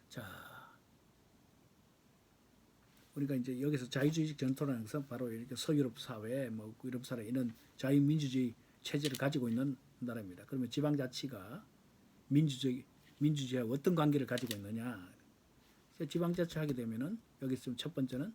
자, 우리가 이제 여기서 자유주의적 전통이라는 것은 바로 이렇게 서유럽 사회, 뭐 유럽 사회 이런 자유민주주의 체제를 가지고 있는 나라입니다. 그러면 지방자치가 민주주의와 어떤 관계를 가지고 있느냐? 지방자치 하게 되면은 여기 지금 첫 번째는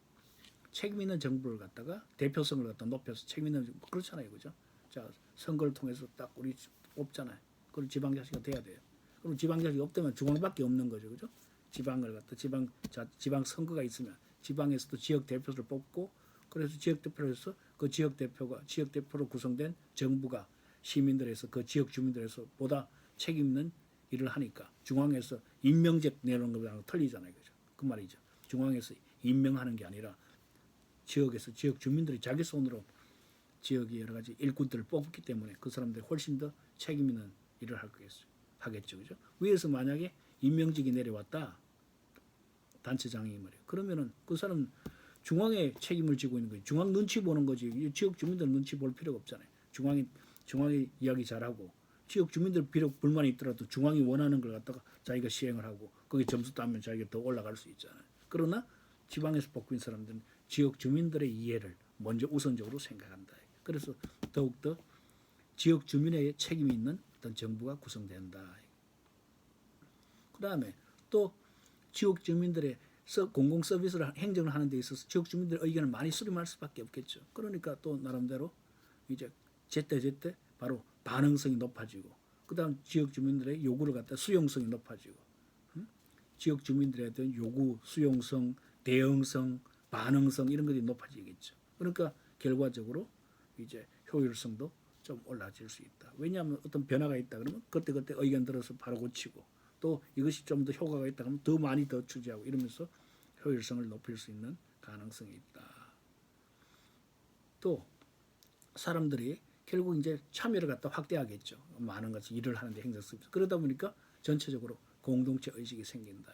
책임 있는 정부를 갖다가 대표성을 갖다 높여서 책임 있는 정부 그렇잖아요, 그죠? 자, 선거를 통해서 딱 우리 뽑잖아요. 그럼 지방자치가 돼야 돼요. 그럼 지방자치가 없다면 중앙밖에 없는 거죠, 그죠? 지방을 갖다 지방 선거가 있으면 지방에서도 지역 대표를 뽑고 그래서 지역 대표로서 그 지역 대표로 구성된 정부가 시민들에서 그 지역 주민들에서 보다 책임 있는 일을 하니까 중앙에서 임명직 내놓은 것보다는 틀리잖아요, 그죠? 그 말이죠. 중앙에서 임명하는 게 아니라 지역에서 지역 주민들이 자기 손으로 지역의 여러 가지 일꾼들을 뽑기 때문에 그 사람들이 훨씬 더 책임 있는 일을 하겠죠, 그죠? 위에서 만약에 임명직이 내려왔다, 단체장이 말이에요. 그러면은 그 사람 중앙에 책임을 지고 있는 거지. 중앙 눈치 보는 거지. 지역 주민들 눈치 볼 필요가 없잖아요. 중앙이 이야기 잘하고 지역 주민들 비록 불만이 있더라도 중앙이 원하는 걸 갖다가 자기가 시행을 하고 거기 점수 따면 자기가 더 올라갈 수 있잖아요. 그러나 지방에서 뽑힌 사람들은 지역 주민들의 이해를 먼저 우선적으로 생각한다. 그래서 더욱더 지역 주민의 책임이 있는 어떤 정부가 구성된다. 그 다음에 또 지역 주민들의 공공 서비스를 행정을 하는 데 있어서 지역 주민들의 의견을 많이 수렴할 수밖에 없겠죠. 그러니까 또 나름대로 이제 제때 바로 반응성이 높아지고 그다음 지역 주민들의 요구를 갖다 수용성이 높아지고 지역 주민들에 대한 요구, 수용성, 대응성, 반응성 이런 것이 높아지겠죠. 그러니까 결과적으로 이제 효율성도 좀 올라질 수 있다. 왜냐하면 어떤 변화가 있다 그러면 그때 의견 들어서 바로 고치고 또 이것이 좀 더 효과가 있다 그러면 더 많이 더 추지하고 이러면서 효율성을 높일 수 있는 가능성이 있다. 또 사람들이 결국 이제 참여를 갖다 확대하겠죠. 많은 것이 일을 하는데 행정 서비스. 그러다 보니까 전체적으로 공동체 의식이 생긴다.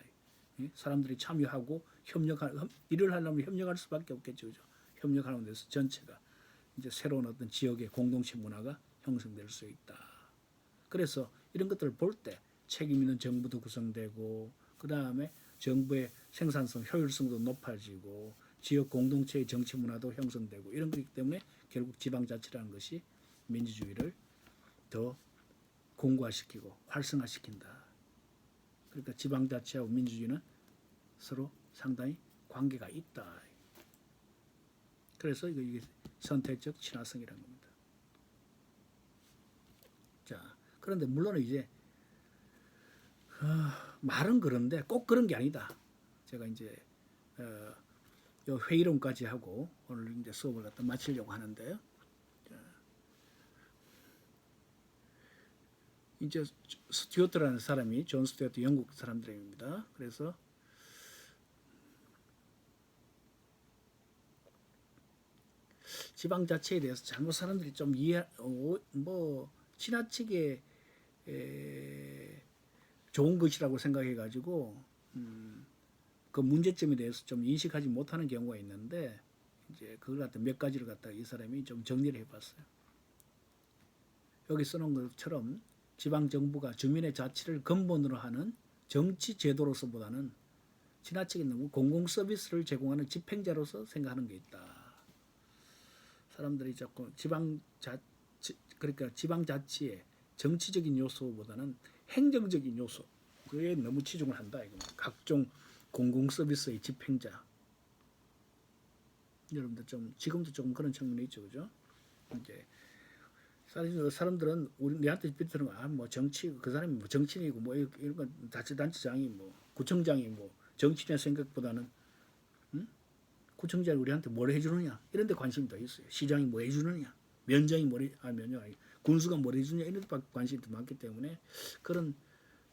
사람들이 참여하고 일을 하려면 협력할 수밖에 없겠죠. 그죠? 협력하는 데서 전체가 이제 새로운 어떤 지역의 공동체 문화가 형성될 수 있다. 그래서 이런 것들을 볼 때 책임 있는 정부도 구성되고 그 다음에 정부의 생산성, 효율성도 높아지고 지역 공동체의 정치 문화도 형성되고 이런 거기 때문에 결국 지방자치라는 것이 민주주의를 더 공고화시키고 활성화시킨다. 그러니까 지방자치하고 민주주의는 서로 상당히 관계가 있다. 그래서 이게 선택적 친화성이라는 겁니다. 자, 그런데 물론 이제 말은 그런데 꼭 그런 게 아니다. 제가 이제 회의론까지 하고 오늘 이제 수업을 갖다 마치려고 하는데요. 이제 스튜어트라는 사람이 존 스튜어트 영국 사람들입니다. 그래서 지방자치에 대해서 잘못 사람들이 좀 지나치게 좋은 것이라고 생각해가지고 그 문제점에 대해서 좀 인식하지 못하는 경우가 있는데 이제 그걸 갖다 몇 가지를 갖다 이 사람이 좀 정리를 해봤어요. 여기 써놓은 것처럼 지방 정부가 주민의 자치를 근본으로 하는 정치 제도로서보다는 지나치게 너무 공공 서비스를 제공하는 집행자로서 생각하는 게 있다. 사람들이 자꾸 그러니까 지방자치의 정치적인 요소보다는 행정적인 요소 그에 너무 치중을 한다. 이거 각종 공공 서비스의 집행자. 여러분들 좀 지금도 조금 그런 측면이 있죠, 그죠? 이제 사람들은 내한테 비틀는 뭐 정치 그 사람이 뭐 정치인이고 뭐 이런 건 자치단체장이 뭐 구청장이 뭐 정치인의 생각보다는 구청장이 우리한테 뭘 해주느냐 이런 데 관심이 더 있어요. 시장이 뭐 해주느냐, 면장이 면장 아니 군수가 뭘 해주느냐 이런 데 관심이 더 많기 때문에 그런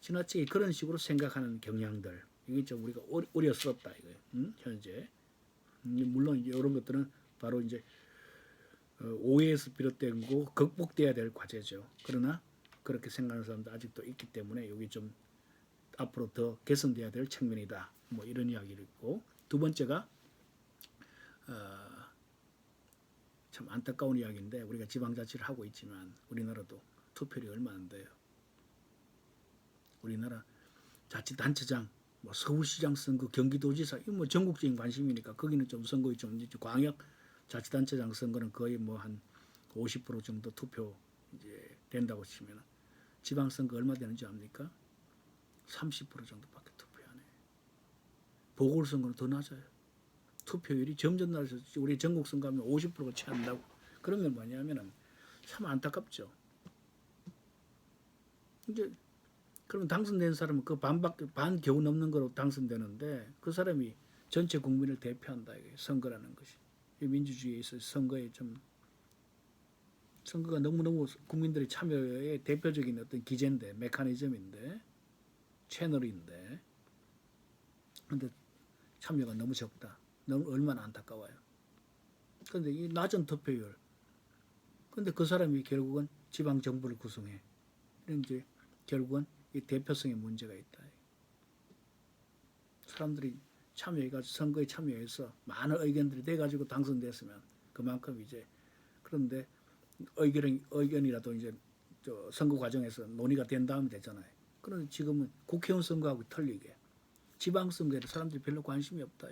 지나치게 그런 식으로 생각하는 경향들 이게 좀 우리가 우려스럽다 이거예요. 현재 물론 이제 이런 것들은 바로 이제 오해에서 비롯된 거 극복돼야 될 과제죠. 그러나 그렇게 생각하는 사람도 아직도 있기 때문에 여기 좀 앞으로 더 개선돼야 될 측면이다. 뭐 이런 이야기를 있고 두 번째가 참 안타까운 이야기인데 우리가 지방자치를 하고 있지만 우리나라도 투표율이 얼마 안 돼요. 우리나라 자치단체장, 뭐 서울시장 선거, 경기도지사 이거 뭐 전국적인 관심이니까 거기는 좀 선거율이 좀 광역 자치단체장 선거는 거의 뭐 한 50% 정도 투표 이제 된다고 치면 지방선거 얼마 되는지 압니까? 30% 정도밖에 투표 안 해요. 보궐선거는 더 낮아요. 투표율이 점점 낮아서 우리 전국선거 하면 50%가 채 안 나고 그러면 뭐냐면은 참 안타깝죠. 이제 그럼 당선된 사람은 그 반 겨우 넘는 거로 당선되는데 그 사람이 전체 국민을 대표한다 이게 선거라는 것이 민주주의에 있어서 선거에 좀 선거가 너무너무 국민들의 참여의 대표적인 어떤 기제인데 메커니즘인데 채널인데 근데 참여가 너무 적다. 너무 얼마나 안타까워요. 그런데 이 낮은 투표율 근데 그 사람이 결국은 지방 정부를 구성해. 이제 결국은 이 대표성에 문제가 있다. 사람들이 참여해가지고 선거에 참여해서 많은 의견들이 돼가지고 당선됐으면 그만큼 이제 그런데 의견이라도 이제 저 선거 과정에서 논의가 된 다음에 되잖아요. 그런데 지금은 국회의원 선거하고 틀리게 지방 선거에 사람들이 별로 관심이 없다.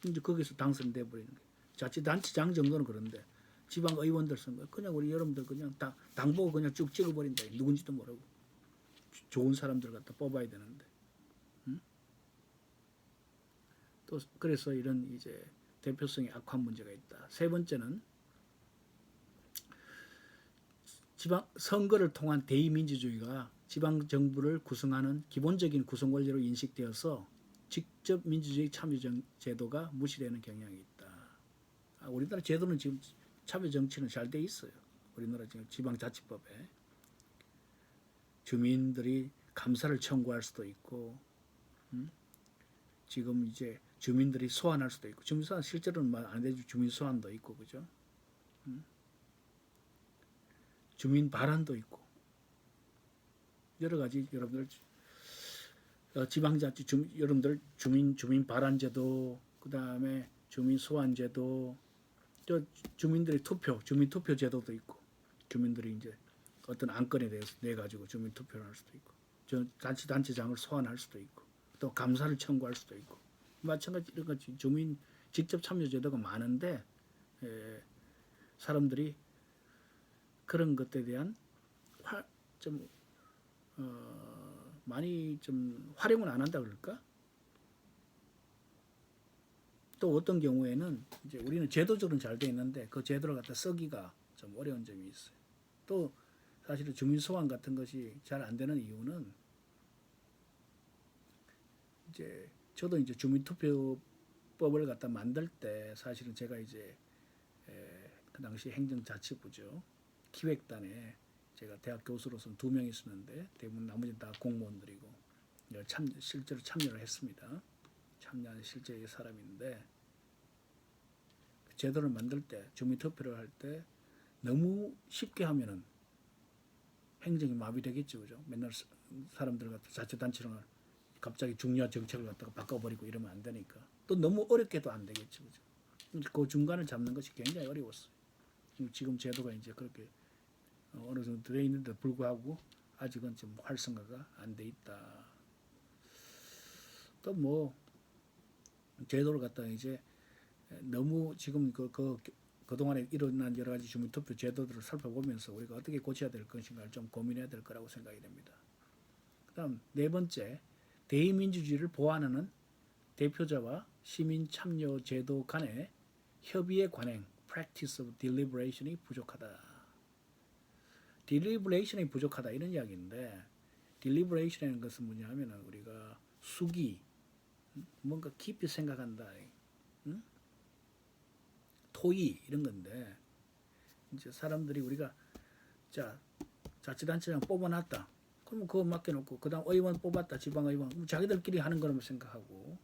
이제 거기서 당선돼 버리는 거예요. 자치단체장 정도는 그런데 지방 의원들 선거 그냥 우리 여러분들 그냥 당 보고 그냥 쭉 찍어버린다. 누군지도 모르고 좋은 사람들 갖다 뽑아야 되는데. 또 그래서 이런 이제 대표성이 악화한 문제가 있다. 세 번째는 지방 선거를 통한 대의민주주의가 지방 정부를 구성하는 기본적인 구성 원리로 인식되어서 직접 민주주의 참여 제도가 무시되는 경향이 있다. 우리나라 제도는 지금 참여 정치는 잘 돼 있어요. 우리나라 지금 지방자치법에 주민들이 감사를 청구할 수도 있고, 지금 이제 주민들이 소환할 수도 있고, 주민 소환 실제로는 말 안 되죠. 주민 소환도 있고, 그죠? 주민 발언도 있고, 여러 가지 여러분들 지방자치 여러분들 주민 발언제도, 그 다음에 주민 소환제도, 또 주민들의 주민 투표 제도도 있고, 주민들이 이제 어떤 안건에 대해서 내 가지고 주민 투표를 할 수도 있고, 자치단체장을 소환할 수도 있고, 또 감사를 청구할 수도 있고, 마찬가지 이런 같이 주민 직접 참여 제도가 많은데 사람들이 그런 것에 대한 좀 많이 좀 활용을 안 한다 그럴까? 또 어떤 경우에는 이제 우리는 제도적으로는 잘 돼 있는데 그 제도를 갖다 쓰기가 좀 어려운 점이 있어요. 또 사실은 주민 소환 같은 것이 잘 안 되는 이유는 이제 저도 이제 주민투표법을 갖다 만들 때 사실은 제가 이제 그 당시 행정자치부죠. 기획단에 제가 대학 교수로서는 2명 있었는데 대부분 나머지는 다 공무원들이고 실제로 참여를 했습니다. 참여하는 실제의 사람인데 제도를 만들 때 주민투표를 할 때 너무 쉽게 하면은 행정이 마비되겠죠, 그죠? 맨날 사람들 갖다 자치단체를 갑자기 중요한 정책을 갖다가 바꿔버리고 이러면 안 되니까 또 너무 어렵게도 안 되겠죠, 그죠? 그 중간을 잡는 것이 굉장히 어려웠어요. 지금 제도가 이제 그렇게 어느 정도 되어 있는데 불구하고 아직은 좀 활성화가 안 돼 있다. 또 뭐 제도를 갖다가 이제 너무 지금 그동안에 일어난 여러 가지 주민투표 제도들을 살펴보면서 우리가 어떻게 고쳐야 될 것인가를 좀 고민해야 될 거라고 생각이 됩니다. 그 다음 네 번째, 대의민주주의를 보완하는 대표자와 시민 참여 제도 간의 협의의 관행, practice of deliberation이 부족하다. deliberation이 부족하다 이런 이야기인데 deliberation이라는 것은 뭐냐면 우리가 숙의, 뭔가 깊이 생각한다. 토의 이런 건데 이제 사람들이 우리가 자 자치단체장 뽑아놨다. 그러면 그거 맡겨놓고 그다음 의원 뽑았다. 지방의원 그럼 자기들끼리 하는 거라고 생각하고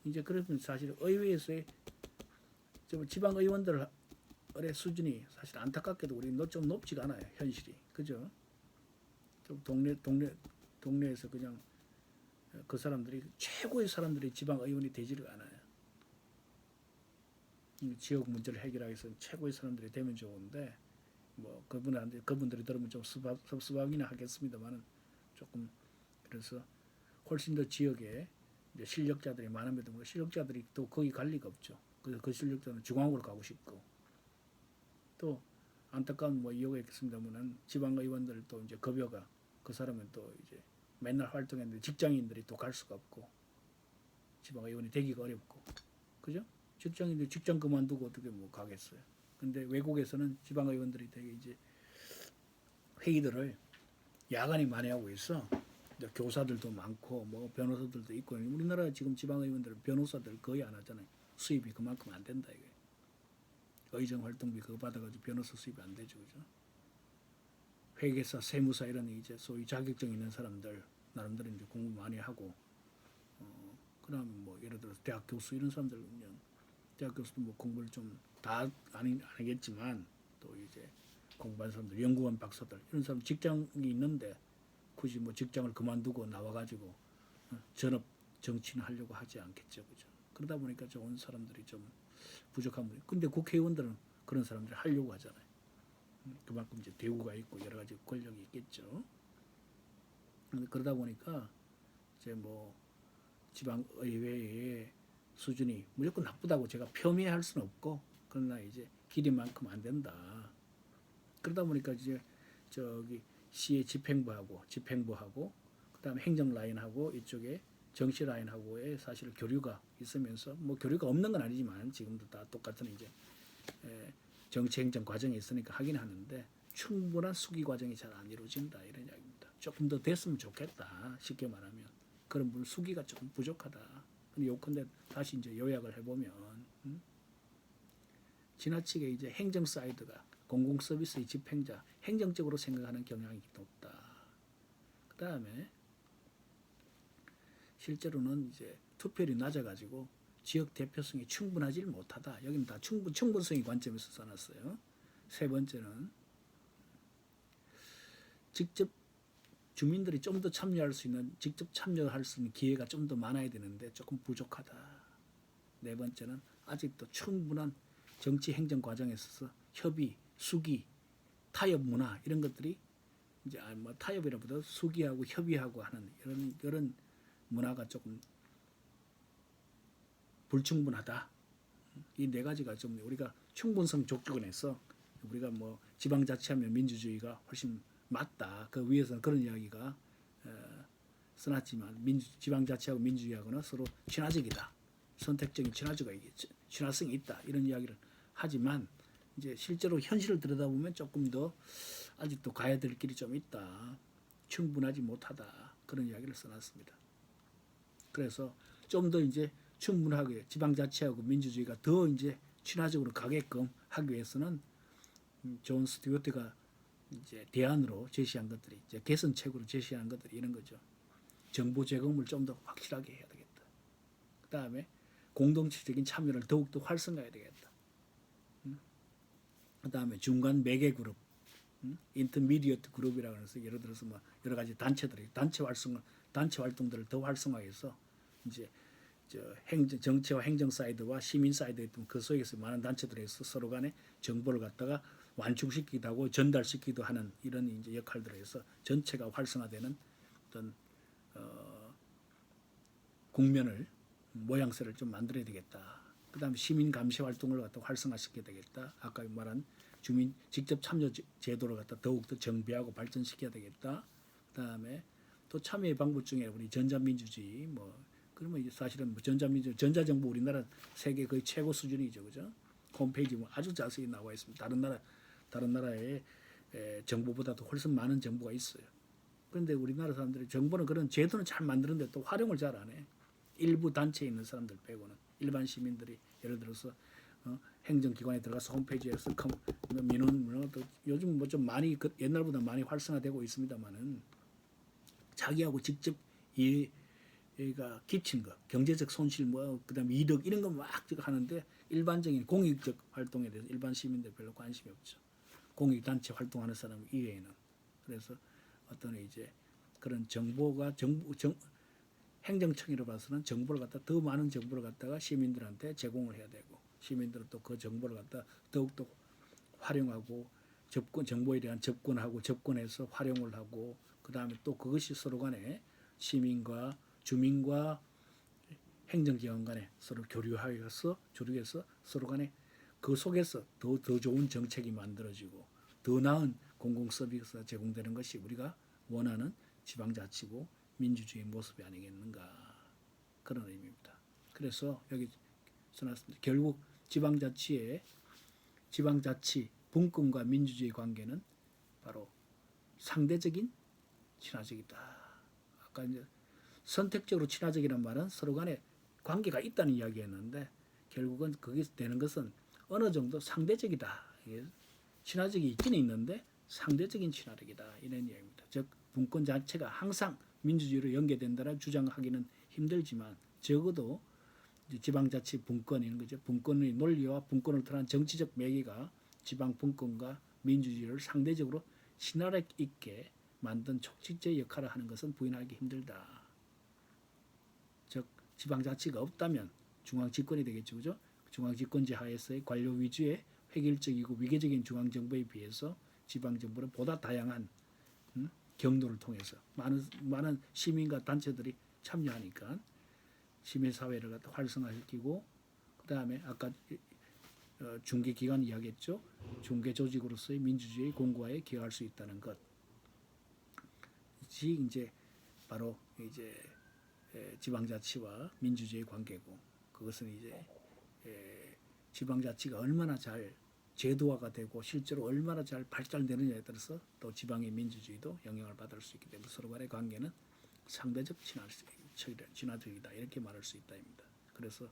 이제 그러면 사실 의회에서의 지방의원들의 수준이 사실 안타깝게도 우리 좀 높지가 않아요. 현실이 그죠? 좀 동네에서 그냥 그 사람들이 최고의 사람들이 지방의원이 되지를 않아요. 지역 문제를 해결하기 위해서 최고의 사람들이 되면 좋은데 뭐 그분들이 들으면 좀 섭섭하기는 하겠습니다만은 조금 그래서 훨씬 더 지역에 이제 실력자들이 많음에도 불구하고 실력자들이 또 거기 갈 리가 없죠. 그 실력자는 중앙으로 가고 싶고 또 안타까운 뭐 이유가 있겠습니다만은 지방의원들도 이제 급여가 그 사람은 또 이제 맨날 활동했는데 직장인들이 또 갈 수가 없고 지방의원이 되기가 어렵고 그죠? 직장인들 직장 그만두고 어떻게 뭐 가겠어요. 근데 외국에서는 지방의원들이 되게 이제 회의들을 야간에 많이 하고 있어. 교사들도 많고 뭐 변호사들도 있고 우리나라 지금 지방의원들은 변호사들 거의 안 하잖아요. 수입이 그만큼 안 된다 이게. 의정 활동비 그거 받아가지고 변호사 수입이 안 되죠, 그죠? 회계사, 세무사 이런 이제 소위 자격증 있는 사람들 나름대로 이제 공부 많이 하고 그다음에 뭐 예를 들어서 대학 교수 이런 사람들 그냥 대학 교수도 뭐 공부를 좀 다 아니겠지만 또 이제 공부한 사람들, 연구원 박사들 이런 사람 직장이 있는데 굳이 뭐 직장을 그만두고 나와가지고 전업 정치는 하려고 하지 않겠죠, 그죠? 그러다 보니까 좋은 사람들이 좀 부족한 분이. 근데 국회의원들은 그런 사람들이 하려고 하잖아요. 그만큼 이제 대우가 있고 여러 가지 권력이 있겠죠. 그러다 보니까 이제 뭐 지방 의회의 수준이 무조건 나쁘다고 제가 폄훼할 수는 없고 그러나 이제 기대만큼 안 된다. 그러다 보니까 이제 저기 시의 집행부하고 그다음에 행정 라인하고 이쪽에 정치 라인하고의 사실 교류가 있으면서 뭐 교류가 없는 건 아니지만 지금도 다 똑같은 이제 정치 행정 과정이 있으니까 하긴 하는데 충분한 수기 과정이 잘 안 이루어진다 이런 이야기입니다. 조금 더 됐으면 좋겠다 쉽게 말하면 그런 분 수기가 조금 부족하다. 근데 요컨대 다시 이제 요약을 해보면 지나치게 이제 행정 사이드가 공공 서비스의 집행자 행정적으로 생각하는 경향이 높다. 그 다음에 실제로는 이제 투표율이 낮아가지고 지역 대표성이 충분하지 못하다. 여기는 다 충분성의 관점에서 써놨어요. 세 번째는 직접 주민들이 좀 더 참여할 수 있는 직접 참여할 수 있는 기회가 좀 더 많아야 되는데 조금 부족하다. 네 번째는 아직도 충분한 정치 행정 과정에 있어서 협의, 수기, 타협 문화 이런 것들이 이제 뭐 타협이라보다 수기하고 협의하고 하는 이런 문화가 조금 불충분하다. 이 네 가지가 좀 우리가 충분성 조건에서 우리가 뭐 지방자치하면 민주주의가 훨씬 맞다. 그 위에서는 그런 이야기가 써놨지만 지방자치하고 민주주의하고는 서로 친화적이다. 선택적인 친화성이 있다. 이런 이야기를 하지만 이제 실제로 현실을 들여다보면 조금 더 아직도 가야 될 길이 좀 있다. 충분하지 못하다. 그런 이야기를 써놨습니다. 그래서 좀 더 이제 충분하게 지방자치하고 민주주의가 더 이제 친화적으로 가게끔 하기 위해서는 존 스튜어트가 이제 대안으로 제시한 것들이 이제 개선책으로 제시한 것들이 이런 거죠. 정보 제공을 좀 더 확실하게 해야 되겠다. 그 다음에 공동체적인 참여를 더욱더 활성화해야 되겠다. 그 다음에 중간 매개 그룹, 인터미디어트 그룹이라고 해서 예를 들어서 뭐 여러 가지 단체 활동들을 더 활성화해서 이제 정치와 행정 사이드와 시민 사이드에 있던 그 속에서 많은 단체들에서 서로 간에 정보를 갖다가 완충시키기도 하고 전달시키기도 하는 이런 이제 역할들을 해서 전체가 활성화되는 어떤 국면을 모양새를 좀 만들어야 되겠다. 그다음에 시민 감시 활동을 갖다 활성화시켜야 되겠다. 아까 말한 주민 직접 참여 제도를 갖다 더욱더 정비하고 발전시켜야 되겠다. 그다음에 또 참여의 방법 중에 우리 전자민주주의 그러면 이제 사실은 전자정부 우리나라 세계 거의 최고 수준이죠, 그죠? 홈페이지 아주 자세히 나와 있습니다. 다른 나라의 정보보다도 훨씬 많은 정보가 있어요. 그런데 우리나라 사람들이 정보는 그런 제도는 잘 만드는데 또 활용을 잘 안 해. 일부 단체에 있는 사람들 빼고는 일반 시민들이 예를 들어서 행정기관에 들어가서 홈페이지에서 민원 또 요즘 뭐 좀 많이 옛날보다 많이 활성화되고 있습니다만은 자기하고 직접 얘가 끼친 거, 경제적 손실 뭐 그다음 이득 이런 거 막 하는데 일반적인 공익적 활동에 대해서 일반 시민들 별로 관심이 없죠. 공익단체 활동하는 사람 이외에는. 그래서 어떤 이제 그런 정보가 행정청으로 봐서는 정보를 갖다 더 많은 정보를 갖다가 시민들한테 제공을 해야 되고 시민들은 또 그 정보를 갖다 더욱더 활용하고 정보에 대한 접근해서 활용을 하고 그 다음에 또 그것이 서로 간에 시민과 주민과 행정기관 간에 서로 교류해서 서로 간에 그 속에서 더 좋은 정책이 만들어지고 더 나은 공공 서비스가 제공되는 것이 우리가 원하는 지방자치고 민주주의 모습이 아니겠는가 그런 의미입니다. 그래서 여기 써놨습니다. 결국 지방자치 분권과 민주주의 관계는 바로 상대적인 친화적이다. 아까 이제 선택적으로 친화적이란 말은 서로 간에 관계가 있다는 이야기였는데 결국은 그게 되는 것은 어느 정도 상대적이다. 친화적이 있기는 있는데 상대적인 친화력이다. 이런 이야기입니다. 즉 분권 자체가 항상 민주주의로 연계된다는 주장하기는 힘들지만 적어도 지방자치 분권 이런 거죠. 분권의 논리와 분권을 통한 정치적 매개가 지방 분권과 민주주의를 상대적으로 친화력 있게 만든 촉진제 역할을 하는 것은 부인하기 힘들다. 즉 지방자치가 없다면 중앙집권이 되겠죠. 그죠? 중앙집권제 하에서의 관료 위주의 획일적이고 위계적인 중앙정부에 비해서 지방정부는 보다 다양한 경로를 통해서 많은 시민과 단체들이 참여하니까 시민사회를 갖다 활성화시키고 그 다음에 아까 중개기관 이야기했죠. 중개조직으로서의 민주주의 공고화에 기여할 수 있다는 것이 이제 바로 이제 지방자치와 민주주의 관계고 그것은 이제 지방자치가 얼마나 잘 제도화가 되고 실제로 얼마나 잘 발달되느냐에 따라서 또 지방의 민주주의도 영향을 받을 수 있기 때문에 서로 간의 관계는 상대적 친화적이다 이렇게 말할 수 있다입니다. 그래서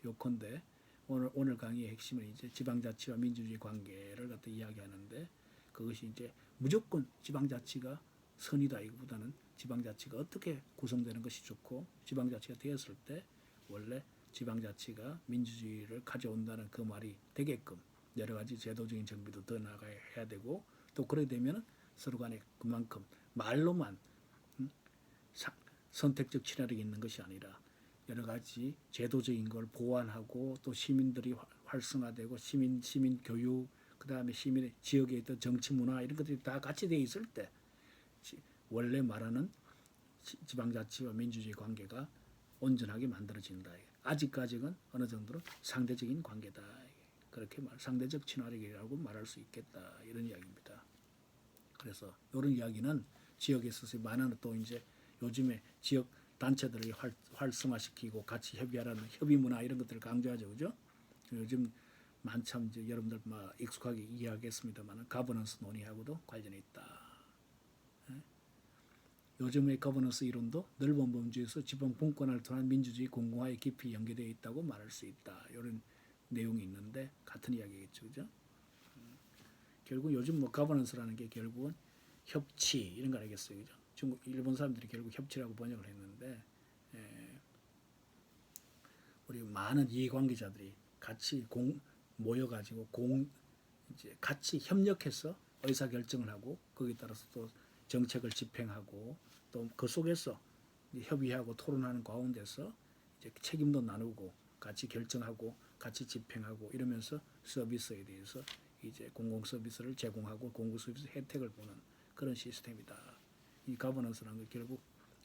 요컨대 오늘 강의의 핵심은 이제 지방자치와 민주주의 관계를 갖다 이야기하는데 그것이 이제 무조건 지방자치가 선이다 이거보다는 지방자치가 어떻게 구성되는 것이 좋고 지방자치가 되었을 때 원래 지방자치가 민주주의를 가져온다는 그 말이 되게끔 여러 가지 제도적인 정비도 더 나가야 되고 또 그렇게 되면 서로 간에 그만큼 말로만 선택적 친화력이 있는 것이 아니라 여러 가지 제도적인 걸 보완하고 또 시민들이 활성화되고 시민 교육 그다음에 시민의 지역에 있던 정치 문화 이런 것들이 다 같이 되어 있을 때 원래 말하는 지방자치와 민주주의 관계가 온전하게 만들어진다. 아직까지는 어느 정도로 상대적인 관계다. 그렇게 상대적 친화력이라고 말할 수 있겠다. 이런 이야기입니다. 그래서 이런 이야기는 지역에 있어서 많은 또 이제 요즘에 지역 단체들을 활성화시키고 같이 협의하라는 협의 문화 이런 것들을 강조하죠, 그죠? 요즘 만참 이제 여러분들 막 익숙하게 이해하겠습니다만 가버넌스 논의하고도 관련이 있다. 요즘의 거버넌스 이론도 넓은 범주에서 지방 분권을 통한 민주주의 공공화에 깊이 연계되어 있다고 말할 수 있다. 이런 내용이 있는데 같은 이야기겠죠, 그죠? 결국 요즘 뭐 거버넌스라는 게 결국은 협치 이런 거 아니겠어요, 그죠? 일본 사람들이 결국 협치라고 번역을 했는데 우리 많은 이해관계자들이 같이 모여가지고 이제 같이 협력해서 의사 결정을 하고 거기에 따라서 또 정책을 집행하고 또 그 속에서 협의하고 토론하는 가운데서 이제 책임도 나누고 같이 결정하고 같이 집행하고 이러면서 서비스에 대해서 이제 공공 서비스를 제공하고 공공 서비스 혜택을 보는 그런 시스템이다. 이 가버넌스라는 게 결국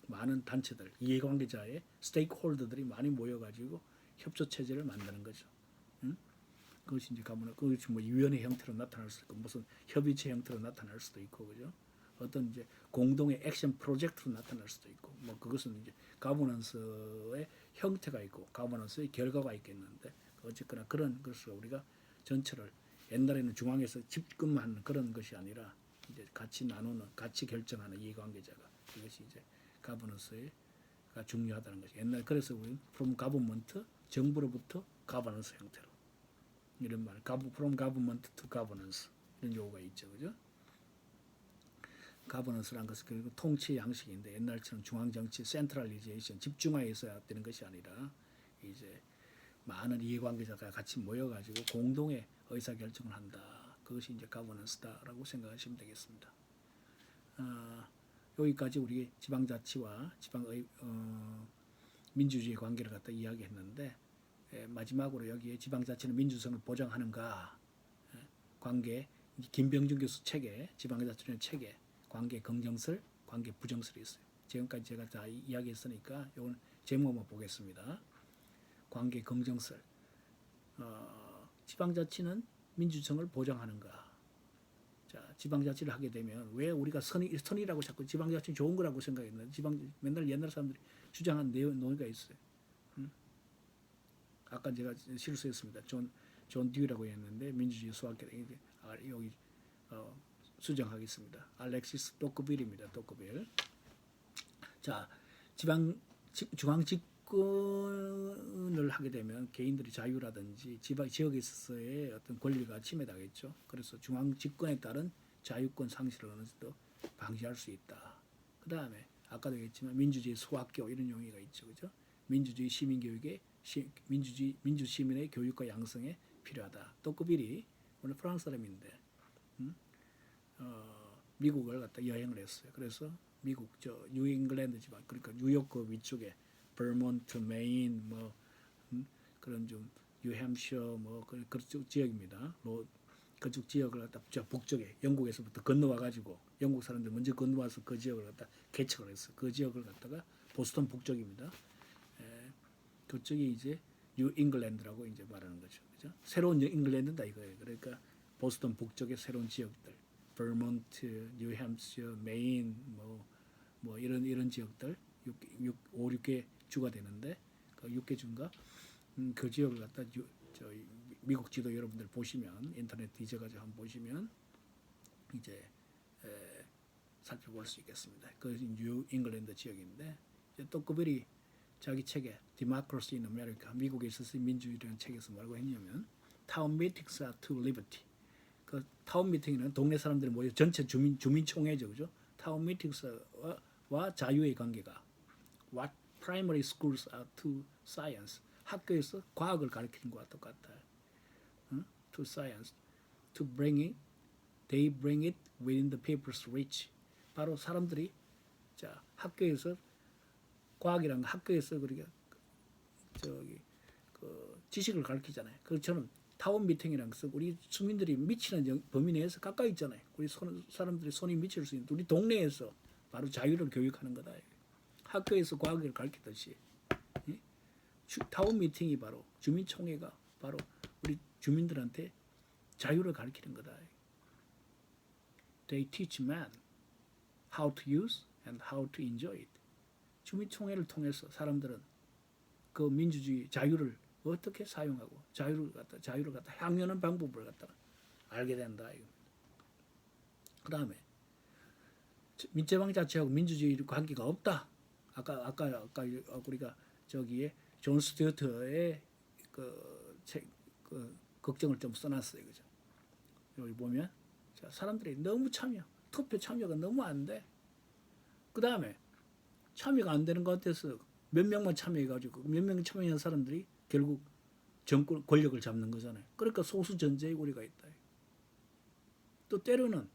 많은 단체들, 이해관계자의 스테이크홀더들이 많이 모여가지고 협조 체제를 만드는 거죠. 그것이 이제 가버넌스, 그것이 뭐 위원회 형태로 나타날 수도 있고 무슨 협의체 형태로 나타날 수도 있고 그죠. 어떤 이제 공동의 액션 프로젝트로 나타날 수도 있고 뭐 그것은 이제 가버넌스의 형태가 있고 가버넌스의 결과가 있겠는데 어쨌거나 그런 것을 우리가 전체를 옛날에는 중앙에서 집권하는 그런 것이 아니라 이제 같이 나누는 같이 결정하는 이해관계자가 이것이 이제 가버넌스가 중요하다는 것이 옛날 그래서 우리는 from government 정부로부터 가버넌스 형태로 이런 말, from government to governance 이런 용어가 있죠, 그죠? 가버넌스란 것은 그리고 통치 양식인데 옛날처럼 중앙 정치 센트럴리제이션 집중화해서 되는 것이 아니라 이제 많은 이해관계자가 같이 모여가지고 공동의 의사 결정을 한다. 그것이 이제 가버넌스다라고 생각하시면 되겠습니다. 여기까지 우리 지방자치와 지방의 민주주의 관계를 갖다 이야기했는데 마지막으로 여기에 지방자치는 민주성을 보장하는가 관계 김병준 교수 책에 지방자치는 책에 관계 긍정설, 관계 부정설이 있어요. 지금까지 제가 다 이야기했으니까 이건 제목만 보겠습니다. 관계 긍정설. 지방자치는 민주성을 보장하는가? 자, 지방자치를 하게 되면 왜 우리가 선이라고 자꾸 지방자치 좋은 거라고 생각했는데 맨날 옛날 사람들이 주장한 논의가 있어요. 아까 제가 실수했습니다. 존 듀라고 했는데 민주주의 수학계 여기 수정하겠습니다. 알렉시스 토크빌입니다. 토크빌. 자, 중앙 집권을 하게 되면 개인들의 자유라든지 지역에 있어서의 어떤 권리가 침해당했죠. 그래서 중앙 집권에 따른 자유권 상실을 어느 정도 방지할 수 있다. 그 다음에 아까도 얘기했지만 민주주의 소학교 이런 용어가 있죠, 그죠? 민주주의 시민교육에 민주 시민의 교육과 양성에 필요하다. 토크빌이 오늘 프랑스 사람인데. 미국을 갔다 여행을 했어요. 그래서 미국 뉴잉글랜드 지방 그러니까 뉴욕 그 위쪽에 버몬트, 메인 그런 좀 뉴햄셔 그쪽 지역입니다. 그쪽 지역을 갖다 북쪽에 영국에서부터 건너와 가지고 영국 사람들 먼저 건너와서 그 지역을 갖다 개척을 했어요. 그 지역을 갖다가 보스턴 북쪽입니다. 그쪽이 이제 뉴잉글랜드라고 이제 말하는 거죠. 그죠? 새로운 잉글랜드다 이거예요. 그러니까 보스턴 북쪽의 새로운 지역들 버몬트, 뉴햄셔, 메인 뭐 이런 지역들 6개 주가 되는데 그 6개 주인가 그 지역을 갖다 미국 지도 여러분들 보시면 인터넷 뒤져가지고 한번 보시면 이제 살펴볼 수 있겠습니다. 그 뉴 잉글랜드 지역인데 토크빌이 자기 책에 Democracy in America 미국에 있어서 민주주의라는 책에서 뭐라고 했냐면 Town meetings are to liberty. 그 타운 미팅은 동네 사람들이 모여 전체 주민총회죠, 그죠? 타운 미팅스와 자유의 관계가 What primary schools are to science. 학교에서 과학을 가르치는 것과 똑같아요. To science. To bring it, they bring it within the people's reach. 바로 사람들이 자 학교에서 과학이란 학교에서 그러니까 그 지식을 가르치잖아요. 그처럼 타운 미팅이라는 것은 우리 주민들이 미치는 범위 내에서 가까이 있잖아요. 우리 사람들이 손이 미칠 수 있는 우리 동네에서 바로 자유를 교육하는 거다. 학교에서 과학을 가르치듯이 타운 미팅이 바로 주민총회가 바로 우리 주민들한테 자유를 가르치는 거다. They teach man how to use and how to enjoy it. 주민총회를 통해서 사람들은 그 민주주의 자유를 어떻게 사용하고 자유를 갖다 향유하는 방법을 갖다가 알게 된다. 그 다음에 민제방자치하고 민주주의 관계가 없다. 아까 우리가 저기에 존 스튜어트의 그 걱정을 좀 써놨어요, 그죠? 여기 보면 자, 사람들이 너무 투표 참여가 너무 안 돼. 그 다음에 참여가 안 되는 것 같아서 몇 명만 참여해가지고 몇 명 참여한 사람들이 결국 정권 권력을 잡는 거잖아요. 그러니까 소수 전제의 우리가 있다. 또 때로는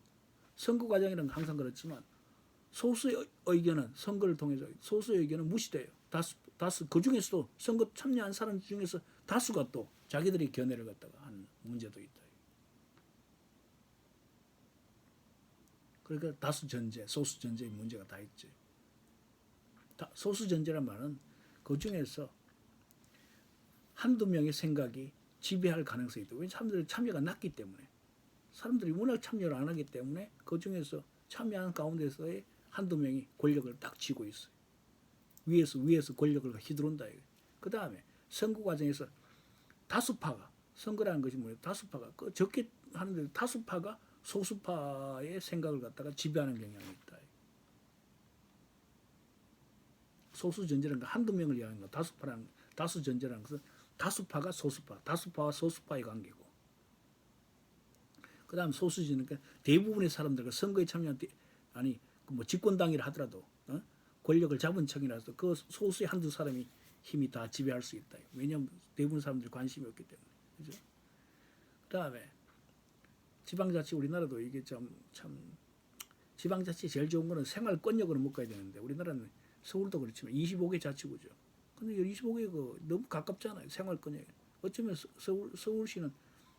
선거 과정이라는 건 항상 그렇지만 소수의 의견은 선거를 통해서 소수의 의견은 무시돼요. 다수 그 중에서도 선거 참여한 사람 중에서 다수가 또 자기들이 견해를 갖다가 하는 문제도 있다. 그러니까 다수 전제, 소수 전제의 문제가 다 있지. 소수 전제란 말은 그 중에서 한두 명의 생각이 지배할 가능성이 있다. 왜냐하면 사람들이 참여가 낮기 때문에. 사람들이 워낙 참여를 안 하기 때문에 그 중에서 참여하는 가운데서의 한두 명이 권력을 딱 쥐고 있어요. 위에서 권력을 휘두른다. 그 다음에 선거 과정에서 다수파가 선거라는 것이 뭐예요? 다수파가 적게 하는데 다수파가 소수파의 생각을 갖다가 지배하는 경향이 있다. 소수 전제라는 건 한두 명을 이야기하는 거. 다수 전제라는 것은 다수파가 소수파, 다수파와 소수파의 관계고 그다음 소수지는 그러니까 대부분의 사람들과 선거에 참여한 아니 뭐 집권당이라 하더라도 권력을 잡은 척이라서 그 소수의 한두 사람이 힘이 다 지배할 수 있다. 왜냐하면 대부분 사람들이 관심이 없기 때문에. 그죠? 그다음에 지방자치 우리나라도 이게 참 지방자치 제일 좋은 거는 생활권역으로 묶어야 되는데 우리나라는 서울도 그렇지만 25개 자치구죠. 근데 25개가 너무 가깝잖아요. 생활권역. 어쩌면 서울시는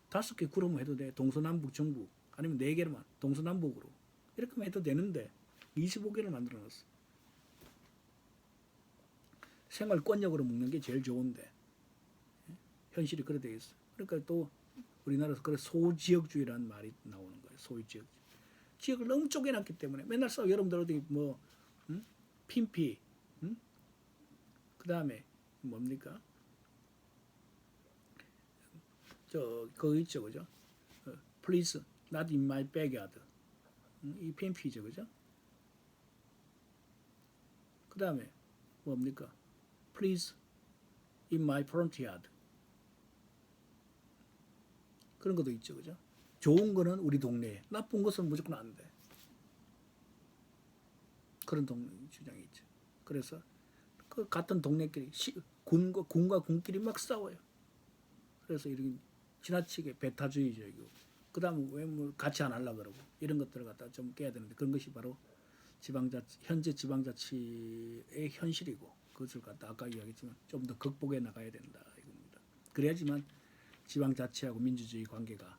5개 구로만 해도 돼. 동서남북 정부 아니면 4개만 동서남북으로 이렇게만 해도 되는데 25개를 만들어 놨어. 생활권역으로 묶는 게 제일 좋은데 현실이 그래 돼 있어. 그러니까 또 우리나라에서 그래 소지역주의라는 말이 나오는 거예요. 소지역. 지역을 너무 쪼개놨기 때문에 맨날 싸워. 여러분들 어디 뭐 핀피, 그 다음에 뭡니까? 그거 있죠, 그죠? Please, not in my backyard. 이 핀피죠, 그죠? 그 다음에 뭡니까? Please, in my front yard. 그런 것도 있죠, 그죠? 좋은 거는 우리 동네에, 나쁜 것은 무조건 안 돼. 그런 주장이 있죠. 그래서 그 같은 동네끼리 군과 군끼리 막 싸워요. 그래서 이렇게 지나치게 배타주의적이고, 그다음 왜 뭐 같이 안 하려 그러고 이런 것들을 갖다 좀 깨야 되는데 그런 것이 바로 현재 지방자치의 현실이고 그것을 갖다 아까 이야기했지만 좀 더 극복해 나가야 된다 이겁니다. 그래야지만 지방자치하고 민주주의 관계가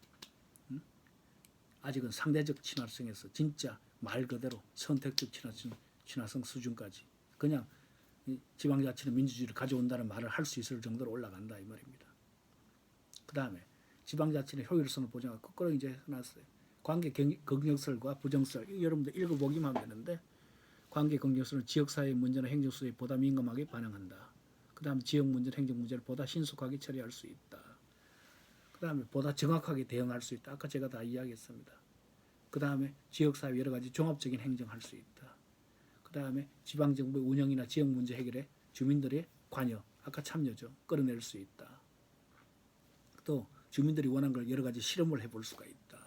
아직은 상대적 친화성에서 진짜 말 그대로 선택적 친화성 수준까지 그냥 지방자치는 민주주의를 가져온다는 말을 할 수 있을 정도로 올라간다 이 말입니다. 그 다음에 지방자치의 효율성을 보장하고 거꾸로 이제 해놨어요. 관계 긍정설과 부정설 여러분들 읽어보기만 하면 되는데 관계 긍정설은 지역사회의 문제나 행정수에 보다 민감하게 반응한다. 그 다음에 지역 문제나 행정 문제를 보다 신속하게 처리할 수 있다. 그 다음에 보다 정확하게 대응할 수 있다. 아까 제가 다 이야기했습니다. 그 다음에 지역사회 여러 가지 종합적인 행정할 수 있다. 그 다음에 지방정부의 운영이나 지역 문제 해결에 주민들의 관여, 아까 참여죠. 끌어낼 수 있다. 또 주민들이 원하는 걸 여러 가지 실험을 해볼 수가 있다.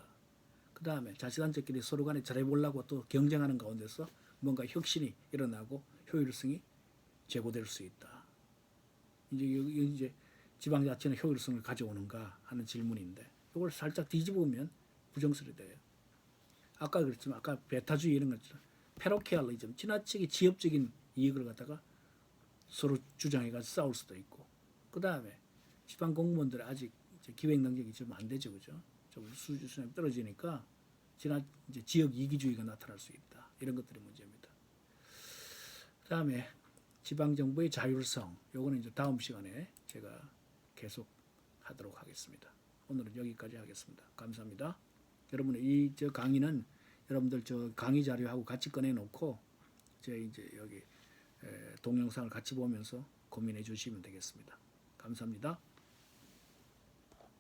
그 다음에 자치단체끼리 서로 간에 잘해보려고 또 경쟁하는 가운데서 뭔가 혁신이 일어나고 효율성이 제고될 수 있다. 이제 지방자치는 효율성을 가져오는가 하는 질문인데 이걸 살짝 뒤집으면 부정설이 돼요. 아까 그랬지만 아까 배타주의 이런 것처럼 페로케알리즘 지나치게 지역적인 이익을 갖다가 서로 주장해가지고 싸울 수도 있고 그 다음에 지방 공무원들은 아직 기획 능력이 좀 안 되죠, 그죠? 좀 수준이 떨어지니까 이제 지역 이기주의가 나타날 수 있다. 이런 것들이 문제입니다. 그다음에 지방 정부의 자율성, 요거는 이제 다음 시간에 제가 계속 하도록 하겠습니다. 오늘은 여기까지 하겠습니다. 감사합니다. 여러분의 이 강의는 여러분들 강의 자료하고 같이 꺼내 놓고 이제 여기 동영상을 같이 보면서 고민해 주시면 되겠습니다. 감사합니다.